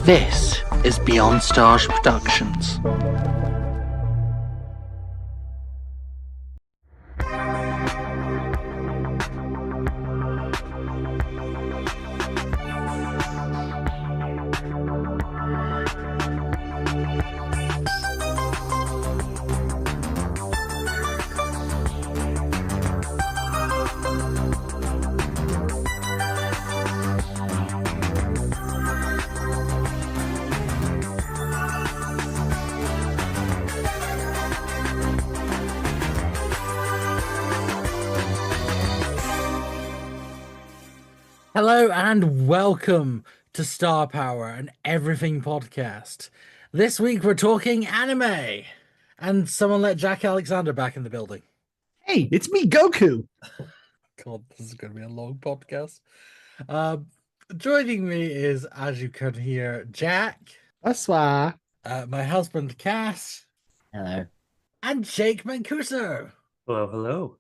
This is Beyond Stars Productions. Hello and welcome to Star Power and Everything podcast. This week we're talking anime. And someone let Jack Alexander back in the building. Hey, it's me, Goku. God, this is going to be a long podcast. Joining me is, as you can hear, Jack. That's why. My husband, Cass. Hello. And Jake Mancuso. Hello, hello.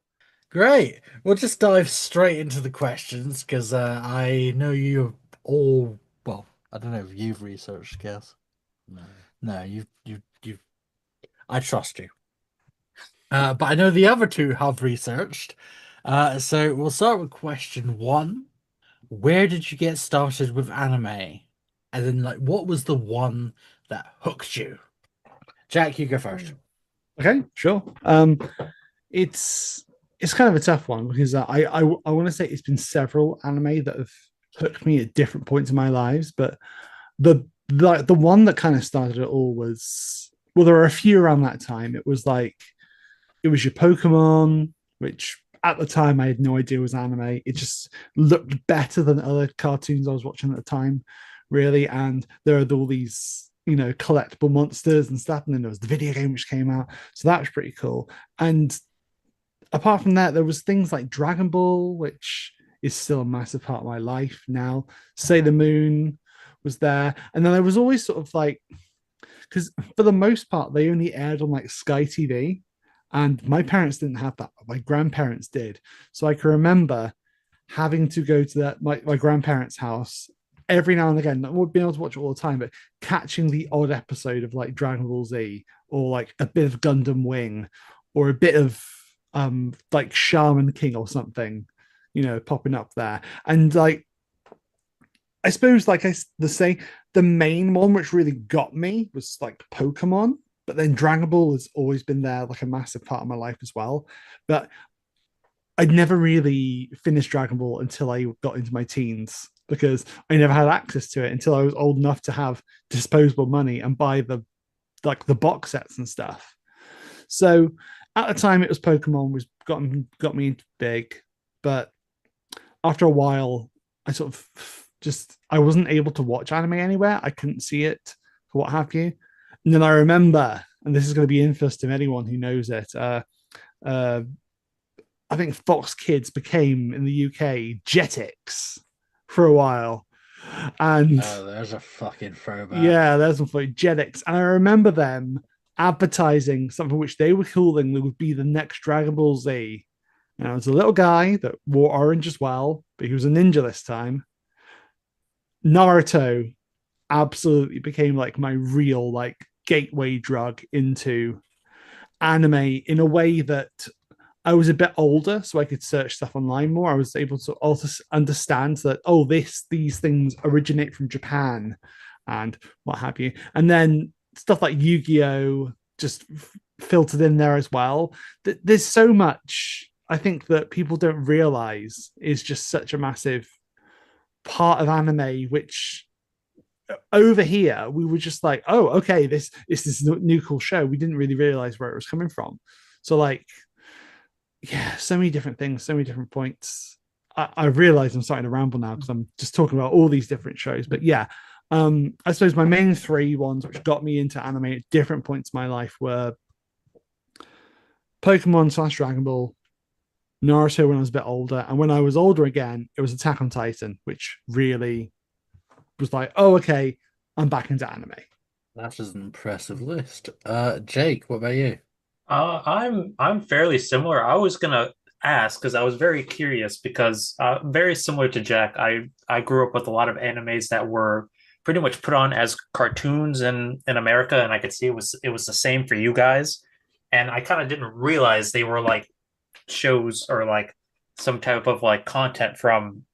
Great. We'll just dive straight into the questions because I know you all. Well, I don't know if you've researched, Cass. No, you've. I trust you. But I know the other two have researched. So we'll start with question 1. Where did you get started with anime? And then, what was the one that hooked you? Jack, you go first. Okay, sure. It's kind of a tough one because I want to say it's been several anime that have hooked me at different points in my lives, but the one that kind of started it all was, well, there were a few around that time. It was your Pokemon, which at the time I had no idea was anime. It just looked better than other cartoons I was watching at the time, really. And there are all these, collectible monsters and stuff. And then there was the video game which came out. So that was pretty cool. And apart from that, there was things like Dragon Ball, which is still a massive part of my life now. Sailor Moon was there. And then there was always sort of because for the most part, they only aired on Sky TV. And my parents didn't have that, but my grandparents did. So I can remember having to go to my grandparents' house every now and again, not being able to watch it all the time, but catching the odd episode of Dragon Ball Z or a bit of Gundam Wing or a bit of Shaman King or something, popping up there. And I suppose the main one which really got me was Pokemon. But then Dragon Ball has always been there, a massive part of my life as well. But I'd never really finished Dragon Ball until I got into my teens because I never had access to it until I was old enough to have disposable money and buy the box sets and stuff. So at the time, it was Pokemon got me into big. But after a while, I sort of I wasn't able to watch anime anywhere. I couldn't see it or what have you. And then I remember, and this is going to be infamous to anyone who knows it, I think Fox Kids became, in the UK, Jetix for a while. And there's a fucking throwback. Yeah, there's one for Jetix. And I remember them advertising something which they were calling would be the next Dragon Ball Z. And it was a little guy that wore orange as well, but he was a ninja this time. Naruto absolutely became my real gateway drug into anime in a way that I was a bit older, so I could search stuff online more. I was able to also understand that these things originate from Japan and what have you. And then stuff like Yu-Gi-Oh just filtered in there as well. There's so much I think that people don't realize is just such a massive part of anime, which over here we were just oh, okay, this is this new cool show. We didn't really realize where it was coming from. So yeah, so many different things, so many different points. I realize I'm starting to ramble now because I'm just talking about all these different shows. But yeah, I suppose my main 3 ones which got me into anime at different points in my life were Pokemon / Dragon Ball, Naruto when I was a bit older, and when I was older again, it was Attack on Titan, which really was oh, okay, I'm back into anime. That's an impressive list. Jake, what about you? I'm fairly similar. I was gonna ask because I was very curious because very similar to Jack, I grew up with a lot of animes that were pretty much put on as cartoons in America, and I could see it was the same for you guys. And I kind of didn't realize they were like shows or like some type of like content from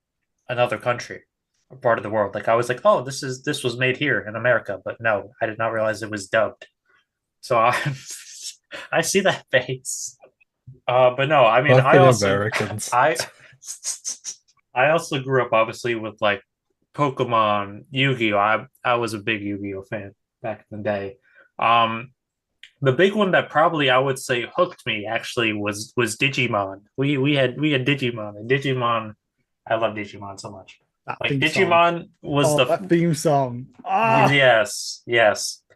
another country or part of the world. Like I was like, oh, this was made here in America, but no, I did not realize it was dubbed. So I see that face. But no, I mean, Fucking Americans. I also grew up obviously with like Pokemon, Yu-Gi-Oh. I was a big Yu-Gi-Oh fan back in the day. Um, the big one that probably I would say hooked me actually was Digimon. We had Digimon, and Digimon. I love Digimon so much. That Like theme Digimon song. was Oh, the that theme song. Ah, yes.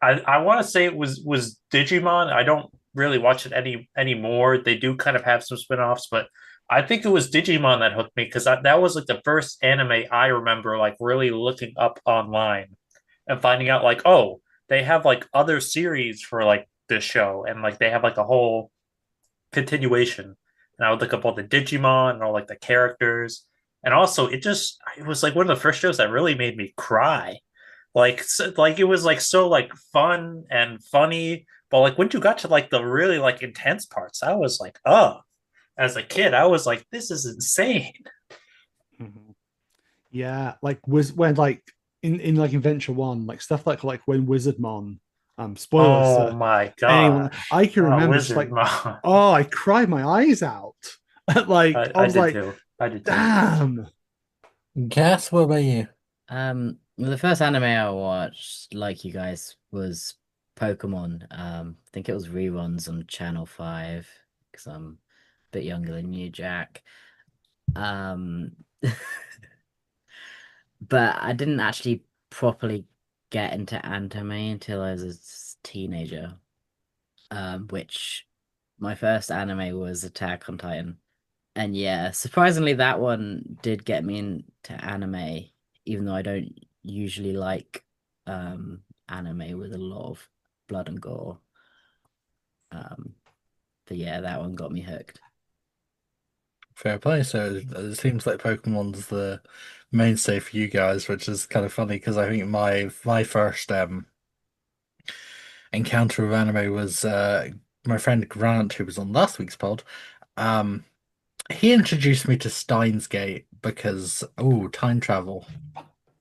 I want to say it was Digimon. I don't really watch it anymore. They do kind of have some spin-offs, but I think it was Digimon that hooked me because that was like the first anime I remember like really looking up online and finding out like, oh, they have like other series for like this show and like they have like a whole continuation. And I would look up all the Digimon and all like the characters. And also it was like one of the first shows that really made me cry. Like it was like so like fun and funny. But like when you got to like the really like intense parts, I was like, oh, as a kid, I was like, this is insane. Mhm. Yeah, like was when like in like Adventure One, like stuff like when Wizardmon, spoilers Oh to my anyone. gosh. I can Oh, remember just Wizard like, Mom. oh, I cried my eyes out. Like I I was did like, too. I did too. damn. Cass, what about you? The first anime I watched, like you guys, was Pokemon. I think it was reruns on Channel 5 because I'm a bit younger than you, Jack. Um, but I didn't actually properly get into anime until I was a teenager. Which my first anime was Attack on Titan. And yeah, surprisingly, that one did get me into anime, even though I don't usually like anime with a lot of blood and gore. Um, but yeah, that one got me hooked. Fair play. So it seems like Pokemon's the mainstay for you guys, which is kind of funny because I think my first encounter with anime was my friend Grant, who was on last week's pod. Um, he introduced me to Steins Gate because time travel,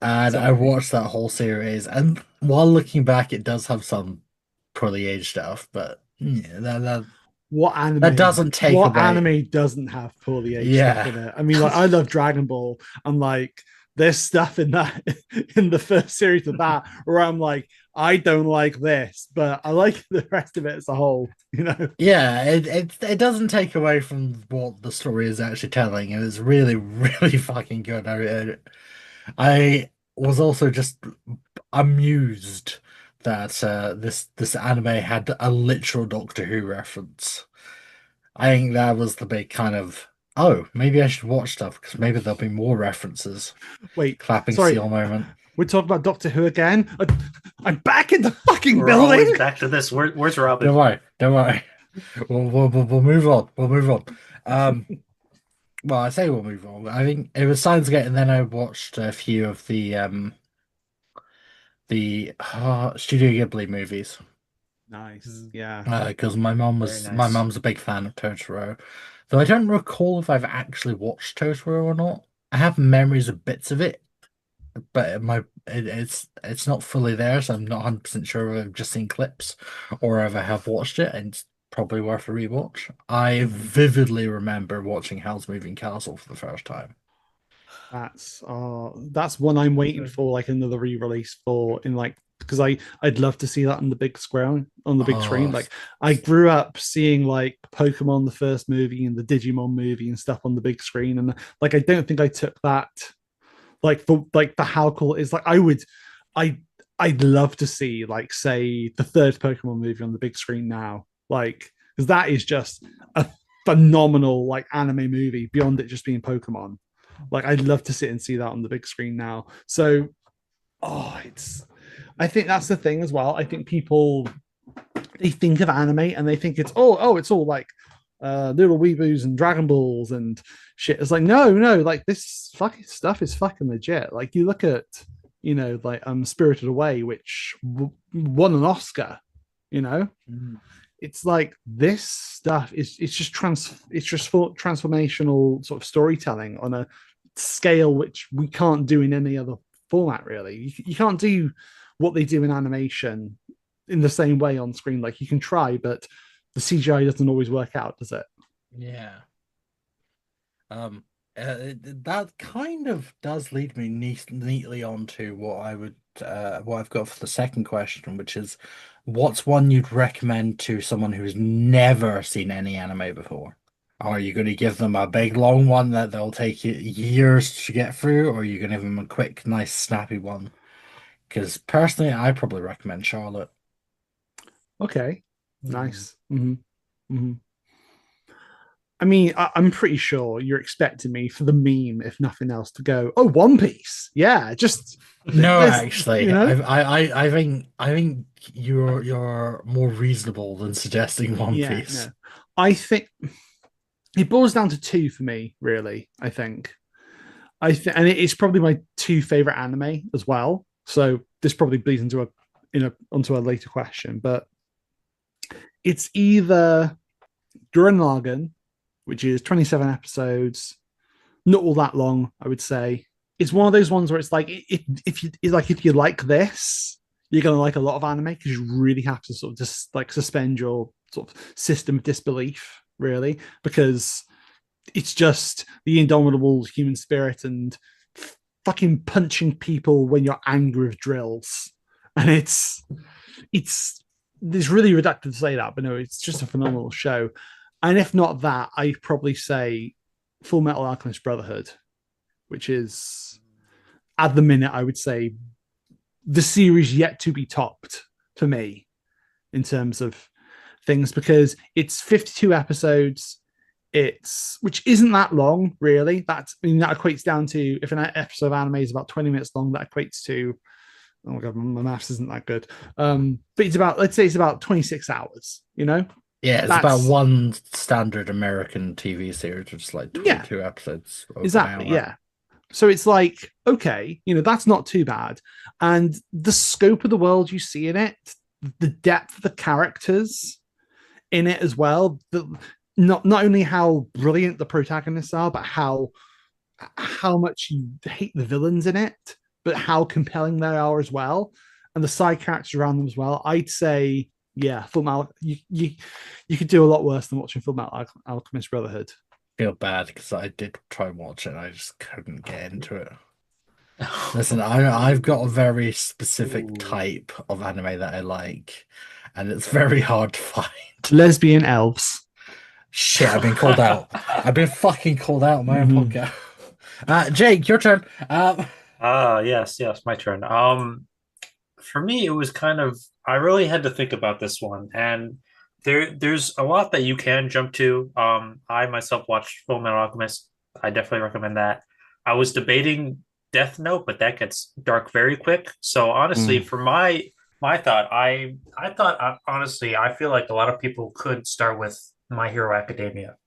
and I Sorry. watched that whole series. And while looking back, it does have some poorly aged stuff, but yeah, What that anime? doesn't take What away. anime doesn't have poorly aged stuff Yeah. in it? I mean, like I love Dragon Ball. I'm like, there's stuff in that in the first series of that where I'm like, I don't like this, but I like the rest of it as a whole. You know? Yeah, it doesn't take away from what the story is actually telling. It was really, really fucking good. I was also just amused that this anime had a literal Doctor Who reference. I think that was the big kind of, oh, maybe I should watch stuff because maybe there'll be more references. Wait, Clapping sorry, seal moment. we're talking about Doctor Who again. I'm back in the fucking We're building. always back to this. Where's Robin? Don't worry. We'll move on. We'll move on. Well, I say we'll move on. I think it was Steins Gate, and then I watched a few of the Studio Ghibli movies. Nice, yeah. Because my Very nice. mom's a big fan of Totoro, though I don't recall if I've actually watched Totoro or not. I have memories of bits of it, but it's not fully there, so I'm not 100% sure if I've just seen clips or if I have watched it, and it's probably worth a rewatch. I vividly remember watching Howl's Moving Castle for the first time. That's one I'm waiting for, like another re-release for in like because I'd love to see that on the big screen. Like I grew up seeing like Pokemon the first movie and the Digimon movie and stuff on the big screen, and like I don't think I took that like the how cool it is. Like I'd love to see like say the third Pokemon movie on the big screen now, like because that is just a phenomenal like anime movie beyond it just being Pokemon. Like I'd love to sit and see that on the big screen now. So, I think that's the thing as well. I think people they think of anime and they think it's it's all like little weeboos and Dragon Balls and shit. It's like no, like this fucking stuff is fucking legit. Like you look at like Spirited Away, which won an Oscar. It's like this stuff it's just transformational sort of storytelling on a scale which we can't do in any other format. Really, you can't do what they do in animation in the same way on screen. Like you can try, but the CGI doesn't always work out, does it? Yeah. That kind of does lead me neatly onto what I've got for the second question, which is, what's one you'd recommend to someone who's never seen any anime before? Are you going to give them a big long one that they'll take you years to get through, or are you going to give them a quick, nice, snappy one? Because personally, I probably recommend Charlotte. Okay, nice. I mean, I'm pretty sure you're expecting me for the meme, if nothing else, to go, "Oh, One Piece, yeah." Just no, actually, I think you're more reasonable than suggesting One Piece. No. I think it boils down to two for me, really. I think, and it's probably my two favorite anime as well. So this probably bleeds into onto a later question, but it's either Gurren Lagann, which is 27 episodes, not all that long, I would say. It's one of those ones where it's like, if you like this, you're going to like a lot of anime, because you really have to sort of just like suspend your sort of system of disbelief, really, because it's just the indomitable human spirit and fucking punching people when you're angry with drills. And it's really reductive to say that, but no, it's just a phenomenal show. And if not that, I'd probably say Full Metal Alchemist Brotherhood, which is, at the minute, I would say the series yet to be topped for me in terms of things, because it's 52 episodes. Which isn't that long, really. That equates down to, if an episode of anime is about 20 minutes long, that equates to, oh my god, my maths isn't that good. But let's say it's about 26 hours, Yeah, it's about one standard American TV series, which is like 22 episodes. Exactly, yeah. So it's like, okay, that's not too bad. And the scope of the world you see in it, the depth of the characters in it as well, not only how brilliant the protagonists are, but how much you hate the villains in it, but how compelling they are as well. And the side characters around them as well. I'd say, yeah, you could do a lot worse than watching Full Metal Alchemist Brotherhood. I feel bad because I did try and watch it and I just couldn't get into it. Listen, I've got a very specific type of anime that I like, and it's very hard to find. Lesbian elves. Shit, I've been called out. I've been fucking called out on my own podcast. Jake, your turn. Yes, my turn. For me, it was kind of, I really had to think about this one, and there's a lot that you can jump to. I myself watched Full Metal Alchemist. I definitely recommend that. I was debating Death Note, but that gets dark very quick. So honestly, for my thought, I thought honestly, I feel like a lot of people could start with My Hero Academia.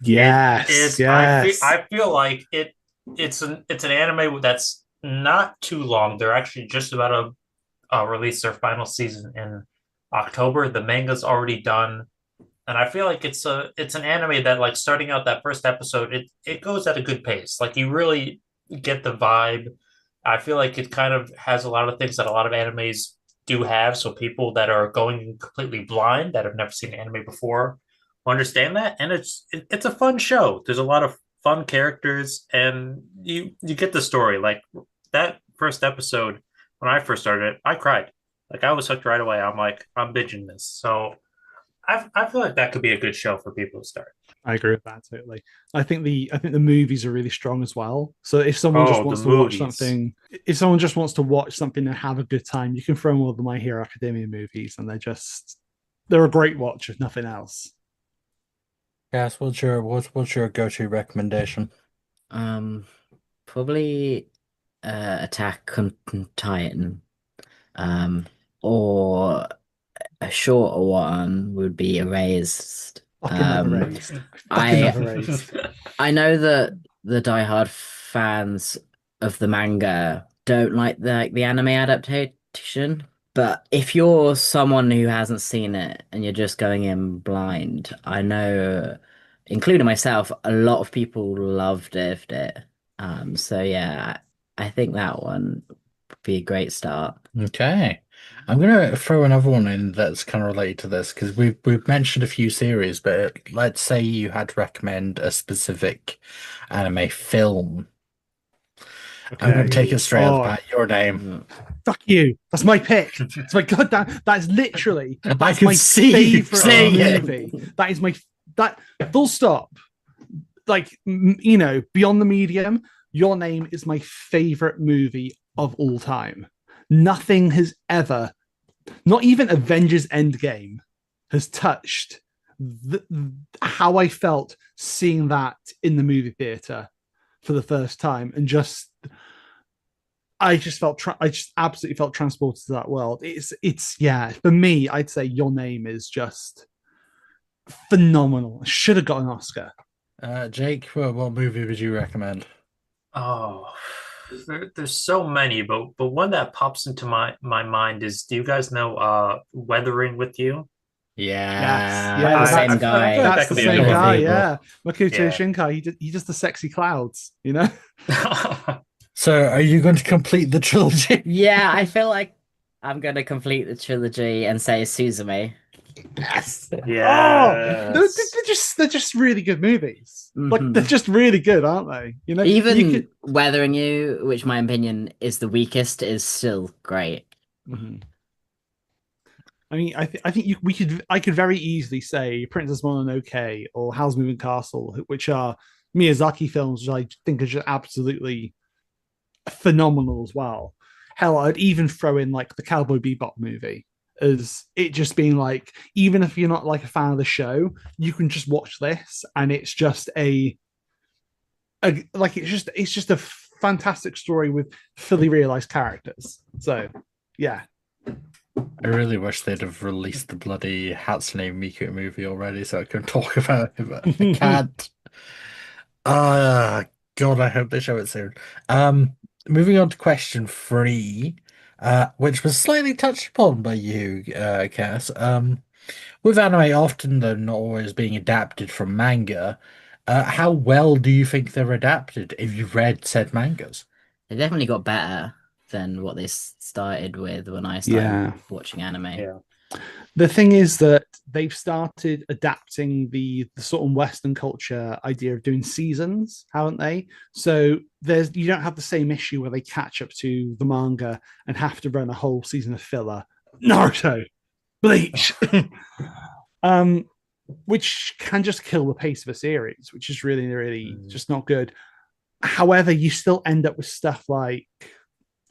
Yes. I feel like it's an anime that's not too long. They're actually just about to release their final season in October. The manga's already done, and I feel like it's an anime that, like, starting out that first episode, it goes at a good pace. Like, you really get the vibe. I feel like it kind of has a lot of things that a lot of animes do have. So people that are going completely blind, that have never seen anime before, understand that, and it's a fun show. There's a lot of fun characters, and you get the story. Like, that first episode, when I first started it, I cried. Like, I was hooked right away. I'm like, I'm binging this. So I feel like that could be a good show for people to start. I agree with that totally. I think the movies are really strong as well. So if someone just wants to watch something, if someone just wants to watch something and have a good time, you can throw in all the My Hero Academia movies, and they're a great watch, if nothing else. Yes, what's your go-to recommendation? Probably Attack on Titan. Or a shorter one would be Erased. Erased. I know that the diehard fans of the manga don't like the anime adaptation. But if you're someone who hasn't seen it and you're just going in blind, I know, including myself, a lot of people loved it. So yeah, I think that one would be a great start. Okay. I'm gonna throw another one in that's kind of related to this because we've mentioned a few series, but let's say you had to recommend a specific anime film. I'm gonna take it straight off the bat. Your name. Mm. Fuck you. That's my pick. It's my goddamn. That's literally. I That's can my see you favorite saying it. movie. That is my that full stop. Like you know, beyond the medium, Your Name is my favorite movie of all time. Nothing has ever, not even Avengers Endgame, has touched how I felt seeing that in the movie theater for the first time, and just I just absolutely felt transported to that world. It's yeah, for me, I'd say Your Name is just phenomenal. Should have got an Oscar. Jake, what movie would you recommend? Oh, there's so many, but one that pops into my mind is, do you guys know Weathering with You? Yeah. Yeah, the same I feel guy. like That's that the could be same a good guy. one. Yeah, Makoto Yeah. Shinkai. He does the sexy clouds. You know. So, are you going to complete the trilogy? Yeah, I feel like I'm gonna complete the trilogy and say Suzume. Yes. Oh, Yes. they're just really good movies. Like Mhm. they're just really good, aren't they? You know, Even you could. Weathering You, which my opinion is the weakest, is still great. Mhm. I mean, I think I could very easily say Princess Mononoke or Howl's Moving Castle, which are Miyazaki films, which I think are just absolutely phenomenal as well. Hell, I'd even throw in like the Cowboy Bebop movie as it just being like, even if you're not like a fan of the show, you can just watch this and it's just like it's just a fantastic story with fully realized characters. So yeah. I really wish they'd have released the bloody Hatsune Miku movie already so I could talk about it, but I can't. God, I hope they show it soon. Moving on to question 3, which was slightly touched upon by you, Cass. With anime often, though not always being adapted from manga, how well do you think they're adapted if you've read said mangas? They definitely got better than what they started with when I started watching anime. Yeah. The thing is that they've started adapting the sort of Western culture idea of doing seasons, haven't they? So you don't have the same issue where they catch up to the manga and have to run a whole season of filler. Naruto, Bleach, which can just kill the pace of a series, which is really, really just not good. However, you still end up with stuff like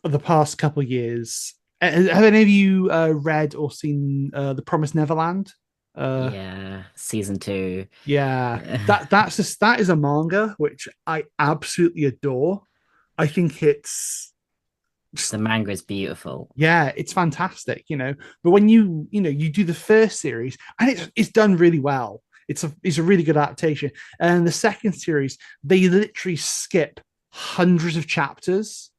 the past couple of years. Have any of you read or seen The Promised Neverland? Yeah, season 2. Yeah, that is a manga which I absolutely adore. I think the manga is beautiful. Yeah, it's fantastic, you know. But when you do the first series and it's done really well. It's a really good adaptation. And the second series, they literally skip hundreds of chapters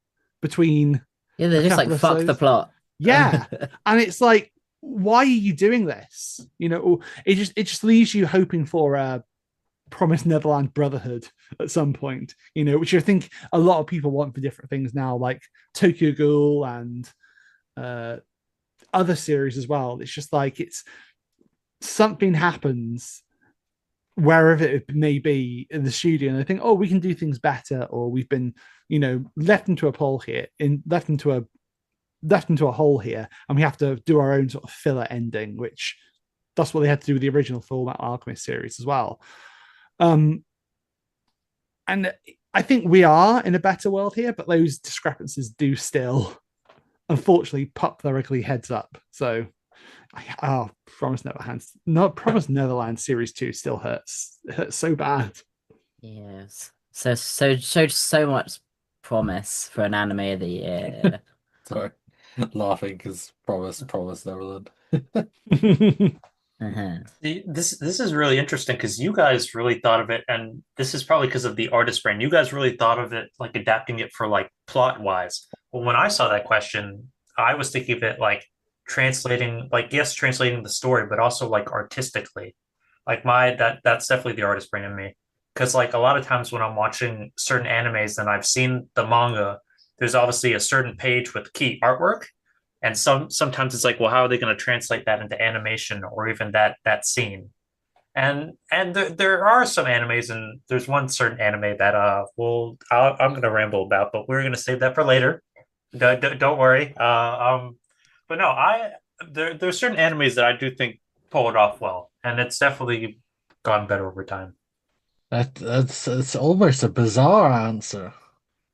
between. Yeah, they're just like fuck the plot. Yeah, and it's like, why are you doing this? You know, it just leaves you hoping for a Promised Neverland Brotherhood at some point. You know, which I think a lot of people want for different things now, like Tokyo Ghoul and other series as well. It's just like something happens wherever it may be in the studio, and they think, oh, we can do things better, or we've been, left into a hole here, left into a hole here, and we have to do our own sort of filler ending, which that's what they had to do with the original Full Metal Alchemist series as well. And I think we are in a better world here, but those discrepancies do still, unfortunately, pop their ugly heads up. So, Promised Neverland Series 2 still hurts. It hurts so bad. Yes. So much promise for an anime of the year. Sorry, laughing because Promise Neverland. This is really interesting because you guys really thought of it, and this is probably because of the artist brain. You guys really thought of it like adapting it for like plot wise. Well, when I saw that question, I was thinking of it like translating, like yes, translating the story, but also like artistically. Like that's definitely the artist bringing me. Because like a lot of times when I'm watching certain animes and I've seen the manga, there's obviously a certain page with key artwork, and sometimes it's like, well, how are they going to translate that into animation or even that scene? And there are some animes, and there's one certain anime that I'm going to ramble about, but we're going to save that for later. Don't worry. But no, there's certain animes that I do think pull it off well, and it's definitely gone better over time. That's it's almost a bizarre answer.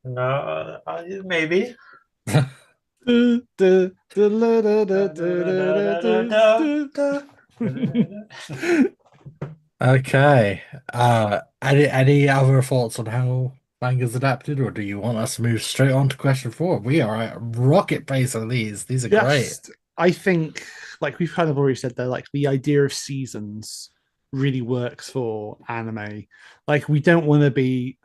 No, maybe. Okay. Any other thoughts on how manga's adapted, or do you want us to move straight on to question four? We are at rocket pace on these. These are great. Yes, I think, like we've kind of already said there, like the idea of seasons really works for anime. Like we don't want to be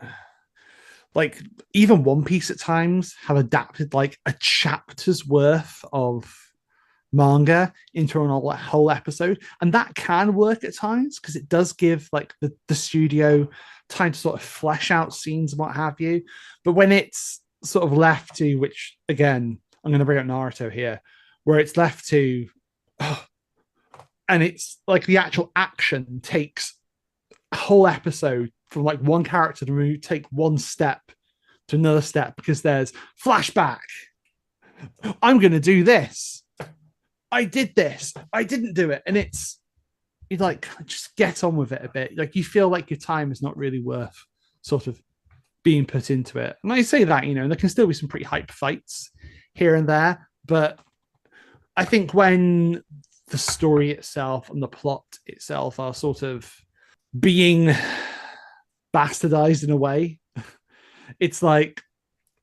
like even One Piece at times have adapted like a chapter's worth of manga into an whole episode, and that can work at times because it does give like the studio time to sort of flesh out scenes and what have you. But when it's sort of left to, which again I'm going to bring up Naruto here, where it's left to and it's like the actual action takes a whole episode from like one character to move, take one step to another step because there's flashback. I'm going to do this. I did this. I didn't do it. And it's, you like, just get on with it a bit. Like, you feel like your time is not really worth sort of being put into it. And I say that, there can still be some pretty hype fights here and there. But I think when the story itself and the plot itself are sort of being bastardized in a way, it's like,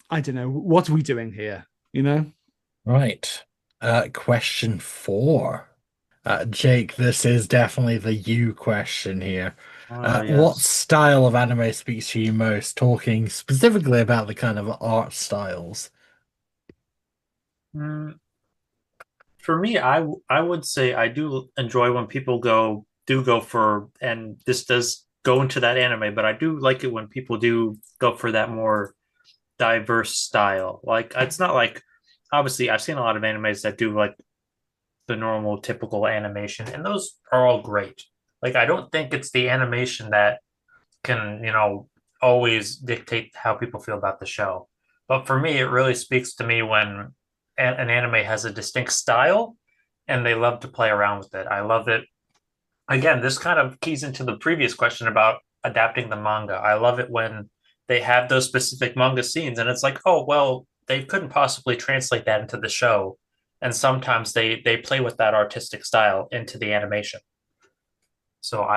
I don't know, what are we doing here? Right. Question four. Jake, this is definitely the you question here. Yes. What style of anime speaks to you most? Talking specifically about the kind of art styles. For me, I would say I do enjoy when people go for, and this does go into that anime, but I do like it when people do go for that more diverse style. Like it's not like, obviously I've seen a lot of animes that do like the normal typical animation, and those are all great. Like I don't think it's the animation that can, always dictate how people feel about the show. But for me, it really speaks to me when an anime has a distinct style and they love to play around with it. I love it. Again, this kind of keys into the previous question about adapting the manga. I love it when they have those specific manga scenes and it's like, oh, well, they couldn't possibly translate that into the show. And sometimes they play with that artistic style into the animation. So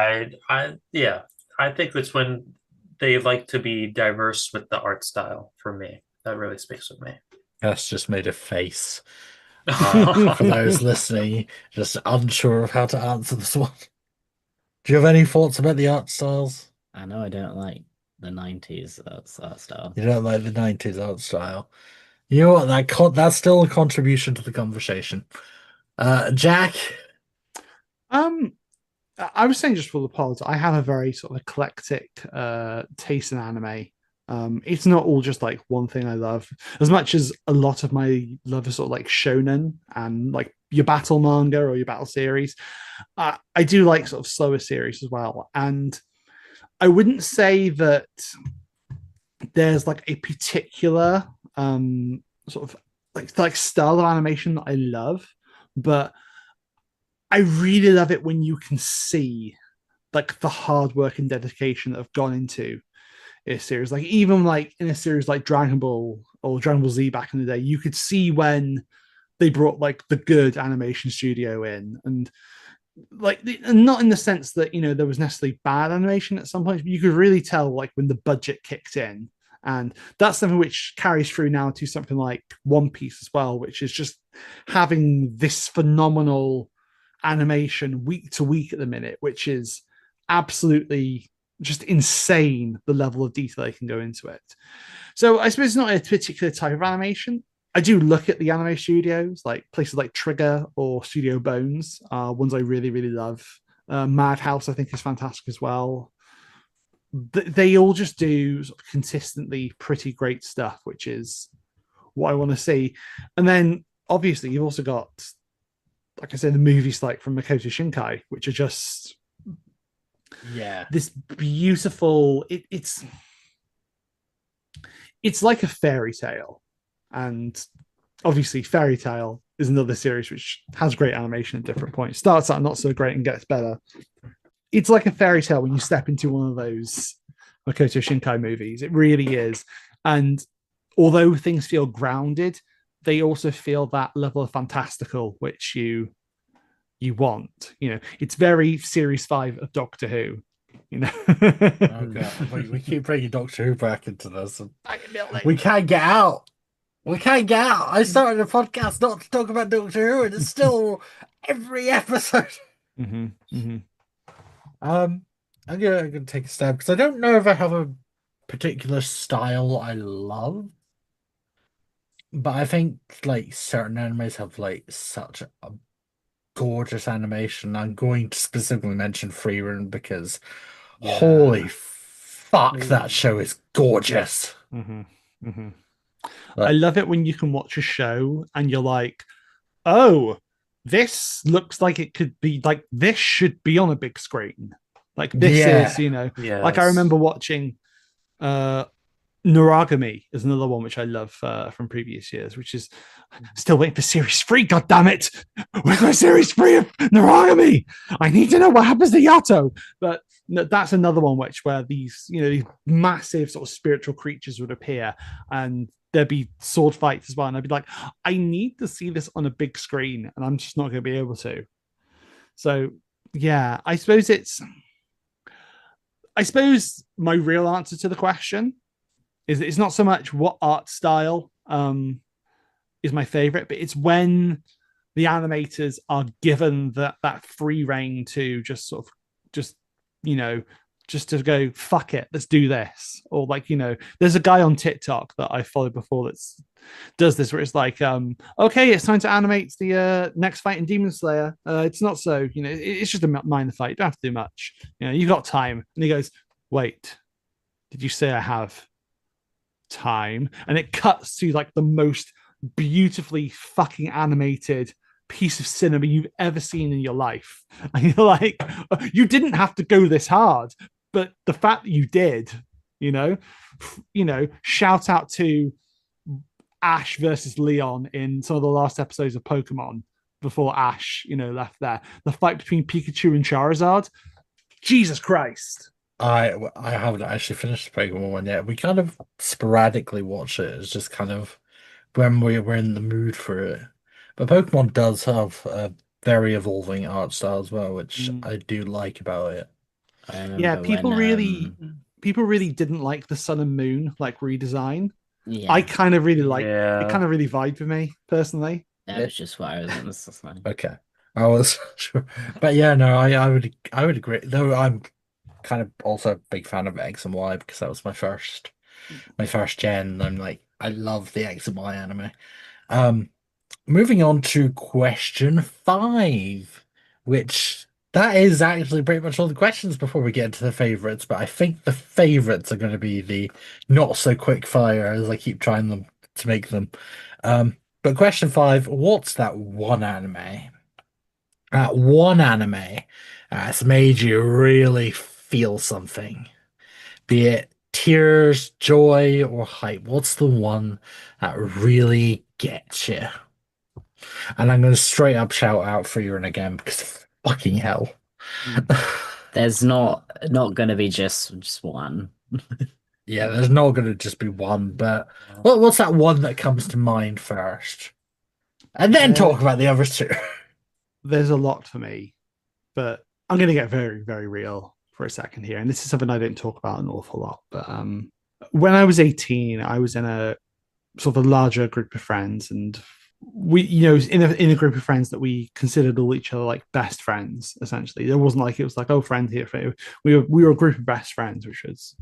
yeah, I think it's when they like to be diverse with the art style for me. That really speaks with me. That's just made a face. For those listening, just unsure of how to answer this one. Do you have any thoughts about the art styles? I know I don't like the 90s art style. You don't like the 90s art style. You know what? That's still a contribution to the conversation. Jack? I was saying just for the pods, I have a very sort of eclectic taste in anime. It's not all just like one thing I love. As much as a lot of my love is sort of like shonen and like your battle manga or your battle series, I do like sort of slower series as well. And I wouldn't say that there's like a particular sort of like style of animation that I love, but I really love it when you can see like the hard work and dedication that have gone into a series. Like even like in a series like Dragon Ball or Dragon Ball Z back in the day, you could see when they brought like the good animation studio in, and like not in the sense that there was necessarily bad animation at some point, but you could really tell like when the budget kicked in. And that's something which carries through now to something like One Piece as well, which is just having this phenomenal animation week to week at the minute, which is absolutely just insane, the level of detail they can go into it. So I suppose it's not a particular type of animation. I do look at the anime studios, like places like Trigger or Studio Bones, are ones I really, really love. Madhouse, I think, is fantastic as well. They all just do sort of consistently pretty great stuff, which is what I want to see. And then obviously you've also got, like I said, the movies like from Makoto Shinkai, which are just this beautiful. It's like a fairy tale, and obviously Fairy Tale is another series which has great animation at different points. Starts out not so great and gets better. It's like a fairy tale when you step into one of those Makoto Shinkai movies. It really is. And although things feel grounded, they also feel that level of fantastical which you want. You know, it's very series 5 of Doctor Who. You know, Okay, we keep bringing Doctor Who back into this. We can't get out. We can't get out. I started a podcast not to talk about Doctor Who, and it's still every episode. Mm-hmm, mm-hmm. I'm gonna take a stab because I don't know if I have a particular style I love, but I think like certain animes have like such a gorgeous animation. I'm going to specifically mention Freerun because holy fuck, that show is gorgeous. Mm-hmm, mm-hmm. But I love it when you can watch a show and you're like, oh, this looks like it could be like this should be on a big screen. Like this is, you know, like I remember watching Noragami is another one which I love from previous years, which is still waiting for series 3. God damn it! Where's my series 3 of Noragami? I need to know what happens to Yato. But that's another one where these, you know, these massive sort of spiritual creatures would appear, and there'd be sword fights as well. And I'd be like, I need to see this on a big screen, and I'm just not going to be able to. So yeah, I suppose my real answer to the question is it's not so much what art style is my favorite, but it's when the animators are given that free reign to just sort of you know, just to go, fuck it, let's do this. Or like, you know, there's a guy on TikTok that I followed before that does this where it's like, okay, it's time to animate the next fight in Demon Slayer. It's not so, you know, it's just a minor fight. You don't have to do much. You know, you got time. And he goes, wait, did you say I have time? And it cuts to like the most beautifully fucking animated piece of cinema you've ever seen in your life. And you're like, you didn't have to go this hard, but the fact that you did, you know, shout out to Ash versus Leon in some of the last episodes of Pokemon before Ash, you know, left there. The fight between Pikachu and Charizard. Jesus Christ. I haven't actually finished the Pokemon one yet. We kind of sporadically watch it. It's just kind of when we're in the mood for it. But Pokemon does have a very evolving art style as well, which I do like about it. Yeah, people really didn't like the Sun and Moon like redesign. Yeah, I kind of really like it. Kind of really vibed with me personally. that was just what I was going to say. Okay, I was sure, but yeah, no, I would agree. Though I'm kind of also a big fan of X and Y because that was my first gen. I'm like, I love the X and Y anime. Moving on to question 5, which that is actually pretty much all the questions before we get into the favorites. But I think the favorites are going to be the not so quick fire as I keep trying to make them. But question 5: what's that one anime? That's made you really feel something, be it tears, joy, or hype. What's the one that really gets you? And I'm going to straight up shout out Freerun again because fucking hell. There's not going to be just one. Yeah, there's not going to just be one, but what's that one that comes to mind first? And then talk about the others too. There's a lot for me, but I'm going to get very, very real for a second here. And this is something I don't talk about an awful lot. But when I was 18, I was in a sort of a larger group of friends, and we, you know, in a group of friends that we considered all each other like best friends. Essentially, there wasn't like it was like, oh, friend here. We were a group of best friends, which was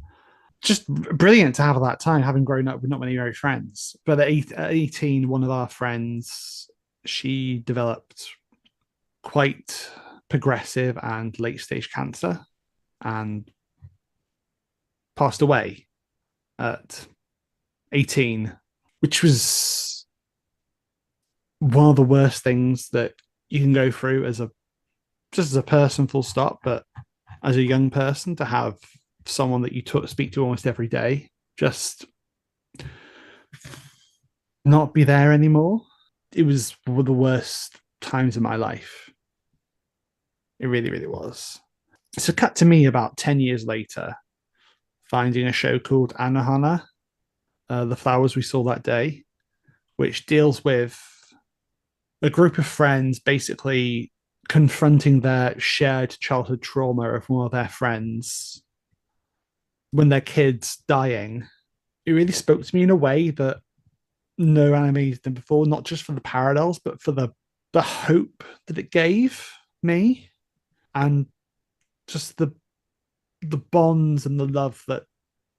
just brilliant to have at that time, having grown up with not many very friends. But at 18, one of our friends, she developed quite progressive and late stage cancer and passed away at 18, which was one of the worst things that you can go through as a person, full stop, but as a young person, to have someone that you speak to almost every day just not be there anymore. It was one of the worst times of my life. It really, really was. So cut to me about 10 years later, finding a show called Anohana, The Flowers We Saw That Day, which deals with a group of friends basically confronting their shared childhood trauma of one of their friends when their kid's dying. It really spoke to me in a way that no anime has done before, not just for the parallels, but for the hope that it gave me, and just the bonds and the love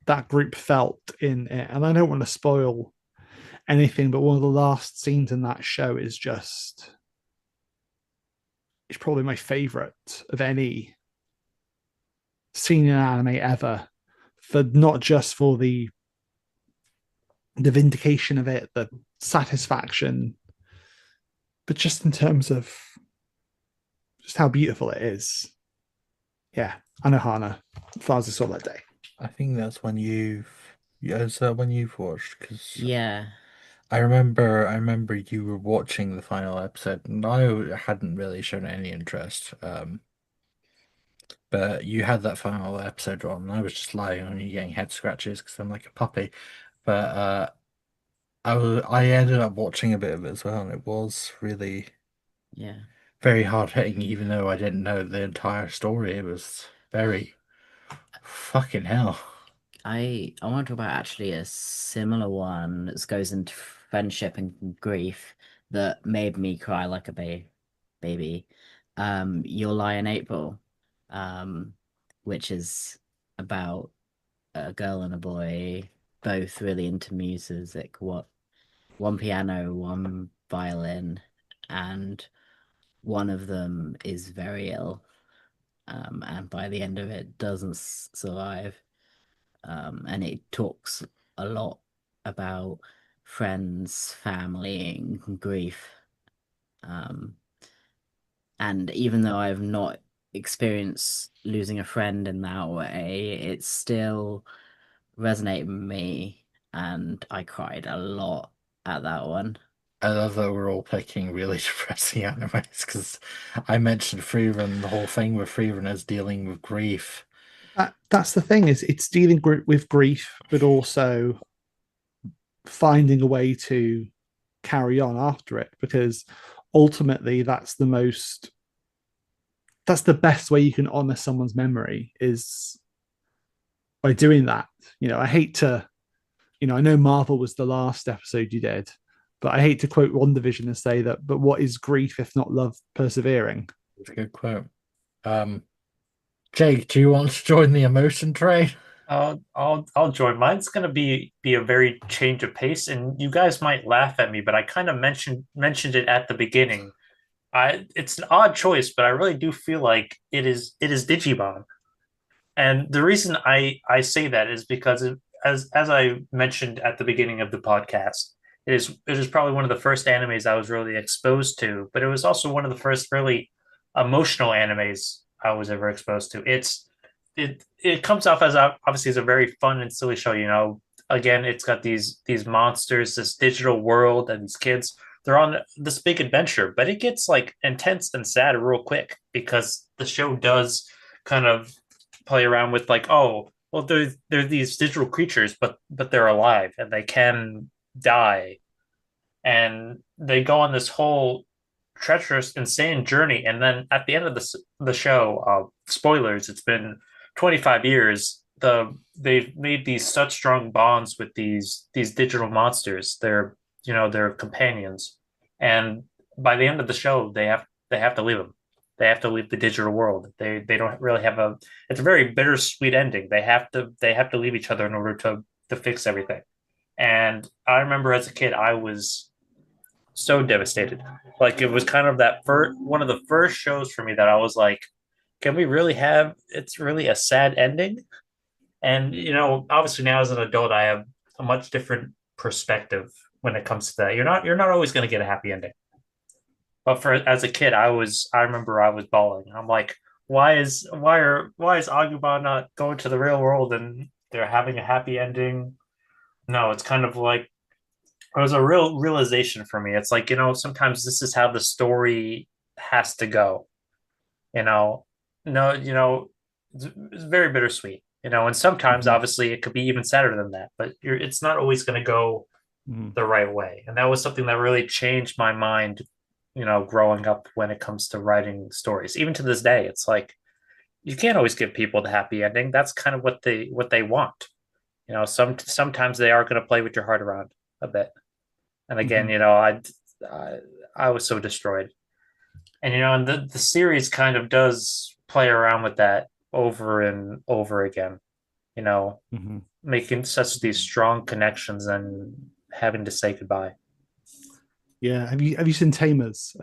that group felt in it. And I don't want to spoil anything, but one of the last scenes in that show is just, it's probably my favorite of any scene in anime ever, for not just for the vindication of it, the satisfaction, but just in terms of just how beautiful it is. Yeah, Anohana, Flowers I Saw That Day. I think that's when is that when you've watched? Because Yeah. I remember you were watching the final episode, and I hadn't really shown any interest. But you had that final episode on, and I was just lying on you getting head scratches because I'm like a puppy. But I ended up watching a bit of it as well, and it was really Yeah. very hard hitting, even though I didn't know the entire story. It was very fucking hell. I want to talk about actually a similar one that goes into friendship and grief that made me cry like a baby. Your Lie in April, which is about a girl and a boy, both really into music. One piano, one violin, and one of them is very ill, and by the end of it doesn't survive. And it talks a lot about friends, family, and grief. And even though I've not experienced losing a friend in that way, it still resonated with me, and I cried a lot at that one. I love that we're all picking really depressing animes because I mentioned Freerun, the whole thing with Freerun is dealing with grief. That's the thing, is it's dealing with grief, but also finding a way to carry on after it, because ultimately that's the best way you can honor someone's memory, is by doing that. I hate to, I know Marvel was the last episode you did, but I hate to quote WandaVision and say that, but what is grief if not love persevering? It's a good quote. Jake, do you want to join the emotion train? I'll join. Mine's gonna be a very change of pace, and you guys might laugh at me, but I kind of mentioned it at the beginning. It's an odd choice, but I really do feel like it is Digimon. And the reason I say that is because as I mentioned at the beginning of the podcast, it is probably one of the first animes I was really exposed to, but it was also one of the first really emotional animes I was ever exposed to. It comes off as obviously as a very fun and silly show. Again, it's got these monsters, this digital world, and these kids. They're on this big adventure, but it gets like intense and sad real quick because the show does kind of play around with like, oh, well, they're these digital creatures, but they're alive and they can die, and they go on this whole treacherous, insane journey. And then at the end of the show, spoilers, it's been 25 years. They've made these such strong bonds with these digital monsters. They're companions, and by the end of the show, they have to leave them. They have to leave the digital world. They don't really have a. It's a very bittersweet ending. They have to leave each other in order to fix everything. And I remember as a kid, I was so devastated. Like it was kind of that first one of the first shows for me that I was like, can we really have? It's really a sad ending. And obviously now as an adult, I have a much different perspective when it comes to that. You're not always going to get a happy ending. But for as a kid, I remember I was bawling. I'm like, why is Aguma not going to the real world and they're having a happy ending? No, it's kind of like it was a real realization for me. It's like, sometimes this is how the story has to go. You know, no, it's very bittersweet. And sometimes obviously it could be even sadder than that, but it's not always going to go the right way. And that was something that really changed my mind, growing up when it comes to writing stories. Even to this day, it's like you can't always give people the happy ending. That's kind of what they want. Sometimes they are going to play with your heart around a bit. And again, I was so destroyed. And the series kind of does play around with that over and over again. Making such these strong connections and having to say goodbye. Yeah. Have you seen Tamers,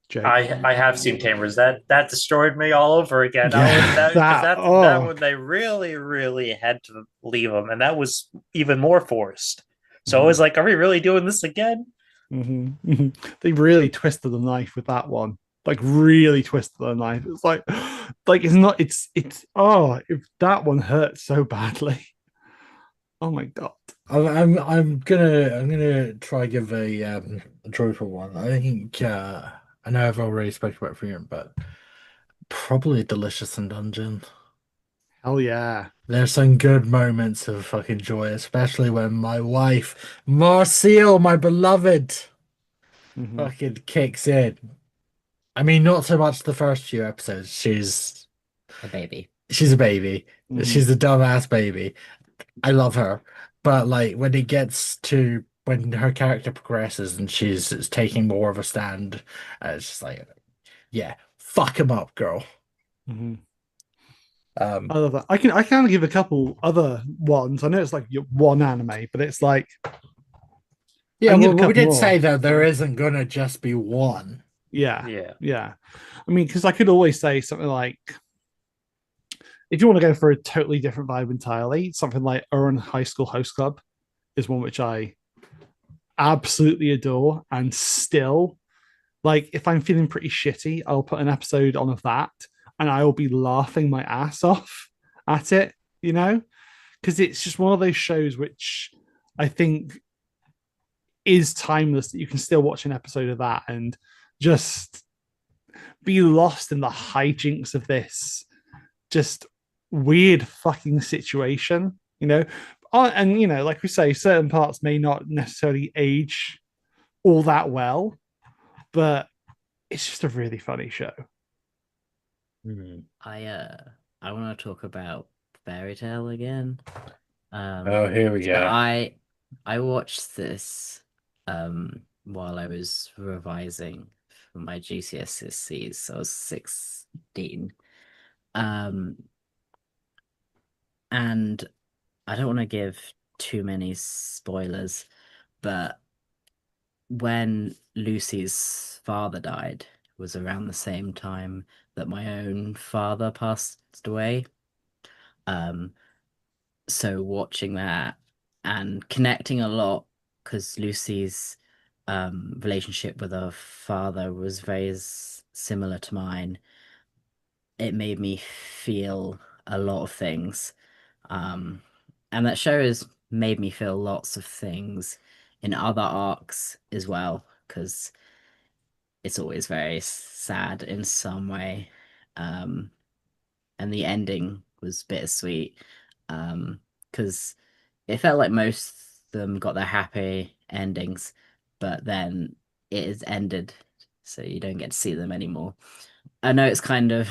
Jake? I have seen Tamers. That destroyed me all over again. Yeah, That one they really, really had to leave him, and that was even more forced. So I was like, are we really doing this again? They really twisted the knife with that one. Like really twisted the knife. It's like it's not. It's if that one hurts so badly. Oh my god. I'm gonna try give a joyful one. I think I know I've already spoken about Freedom, but probably Delicious in Dungeon. Hell yeah. There's some good moments of fucking joy, especially when my wife, Marcel, my beloved, fucking kicks in. I mean, not so much the first few episodes. She's A baby. a baby. She's a dumbass baby. I love her. But like when it gets to when her character progresses and she's taking more of a stand, it's just like, yeah, fuck him up, girl. I love that. I can give a couple other ones. I know it's like one anime, but it's like yeah. I can give a Well, we couple did more. say that there isn't gonna just be one. Yeah. I mean, because I could always say something like, if you want to go for a totally different vibe entirely, something like Ouran High School Host Club is one which I absolutely adore. And still, like, if I'm feeling pretty shitty, I'll put an episode on of that and I will be laughing my ass off at it, because it's just one of those shows which I think is timeless, that you can still watch an episode of that and just be lost in the hijinks of this just weird fucking situation, and like we say, certain parts may not necessarily age all that well, but it's just a really funny show. I want to talk about Fairy Tale again. Oh, here we So go. I watched this while I was revising for my GCSEs. So I was 16. And I don't want to give too many spoilers, but when Lucy's father died was around the same time that my own father passed away. So watching that and connecting a lot, because Lucy's relationship with her father was very similar to mine. It made me feel a lot of things. And that show has made me feel lots of things in other arcs as well, because it's always very sad in some way. And the ending was bittersweet, because it felt like most of them got their happy endings, but then it is ended, so you don't get to see them anymore. I know it's kind of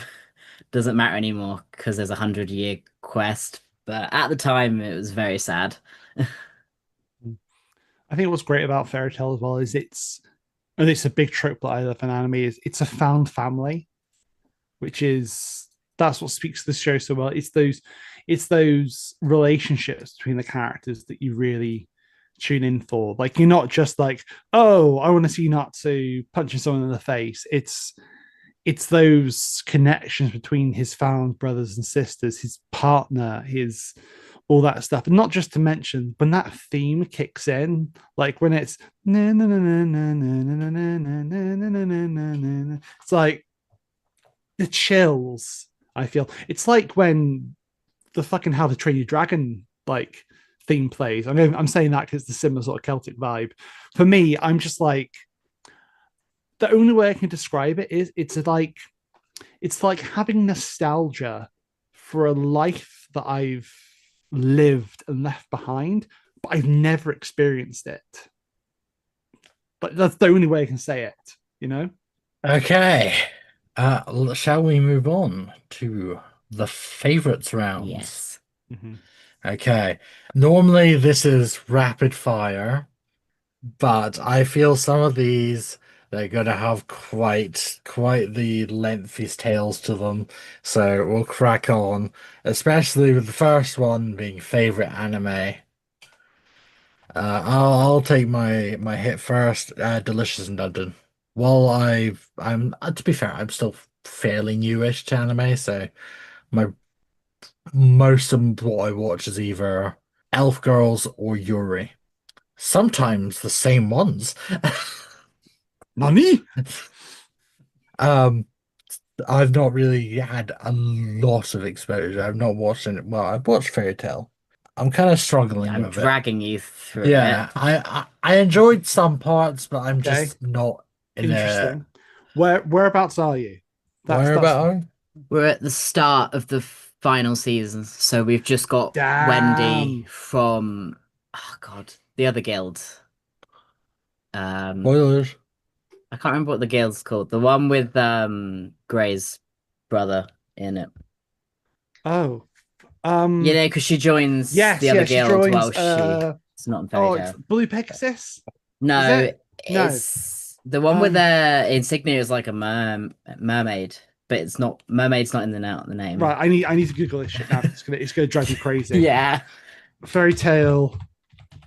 doesn't matter anymore because there's 100-year quest, but at the time it was very sad. I think what's great about Fairy Tale as well is and it's a big trope that I love in anime, is it's a found family. that's what speaks to the show so well. It's those relationships between the characters that you really tune in for. Like, you're not just like, oh, I want to see Natsu punching someone in the face. It's those connections between his found brothers and sisters, his partner, his all that stuff. And not just to mention when that theme kicks in, like when it's it's like the chills. I feel it's like when the fucking How to Train Your Dragon like theme plays. I'm saying that because it's the similar sort of Celtic vibe. For me, I'm just like, the only way I can describe it is it's like having nostalgia for a life that I've lived and left behind, but I've never experienced it. But that's the only way I can say it, you know? Okay. Shall we move on to the favorites rounds? Yes. Mm-hmm. Okay. Normally this is rapid fire, but I feel some of these they're gonna have quite the lengthy tales to them. So we'll crack on, especially with the first one being favorite anime. I'll take my hit first. Delicious in London. Well, I'm to be fair, I'm still fairly newish to anime, so my most of what I watch is either Elf Girls or Yuri. Sometimes the same ones. Nani? I've not really had a lot of exposure. I've not watched it. Well, I've watched Fairy Tail. I'm kind of struggling I'm with it. dragging you through Yeah, it. I enjoyed some parts, but I'm Okay. just not in Interesting. Whereabouts are you? Where about? We're at the start of the final season, so we've just got Damn. Wendy from the other guild. Spoilers. I can't remember what the guild's called. The one with Gray's brother in it. Oh. You know, because she joins Yes, the other she guild joins, while it's not in Fairy Tail. It's Blue Pegasus? No, it? No. it's the one with the insignia is like a mermaid, but it's not. Mermaid's not in the name. Right, I need to Google this shit now. It's gonna drive me crazy. Yeah. Fairy Tale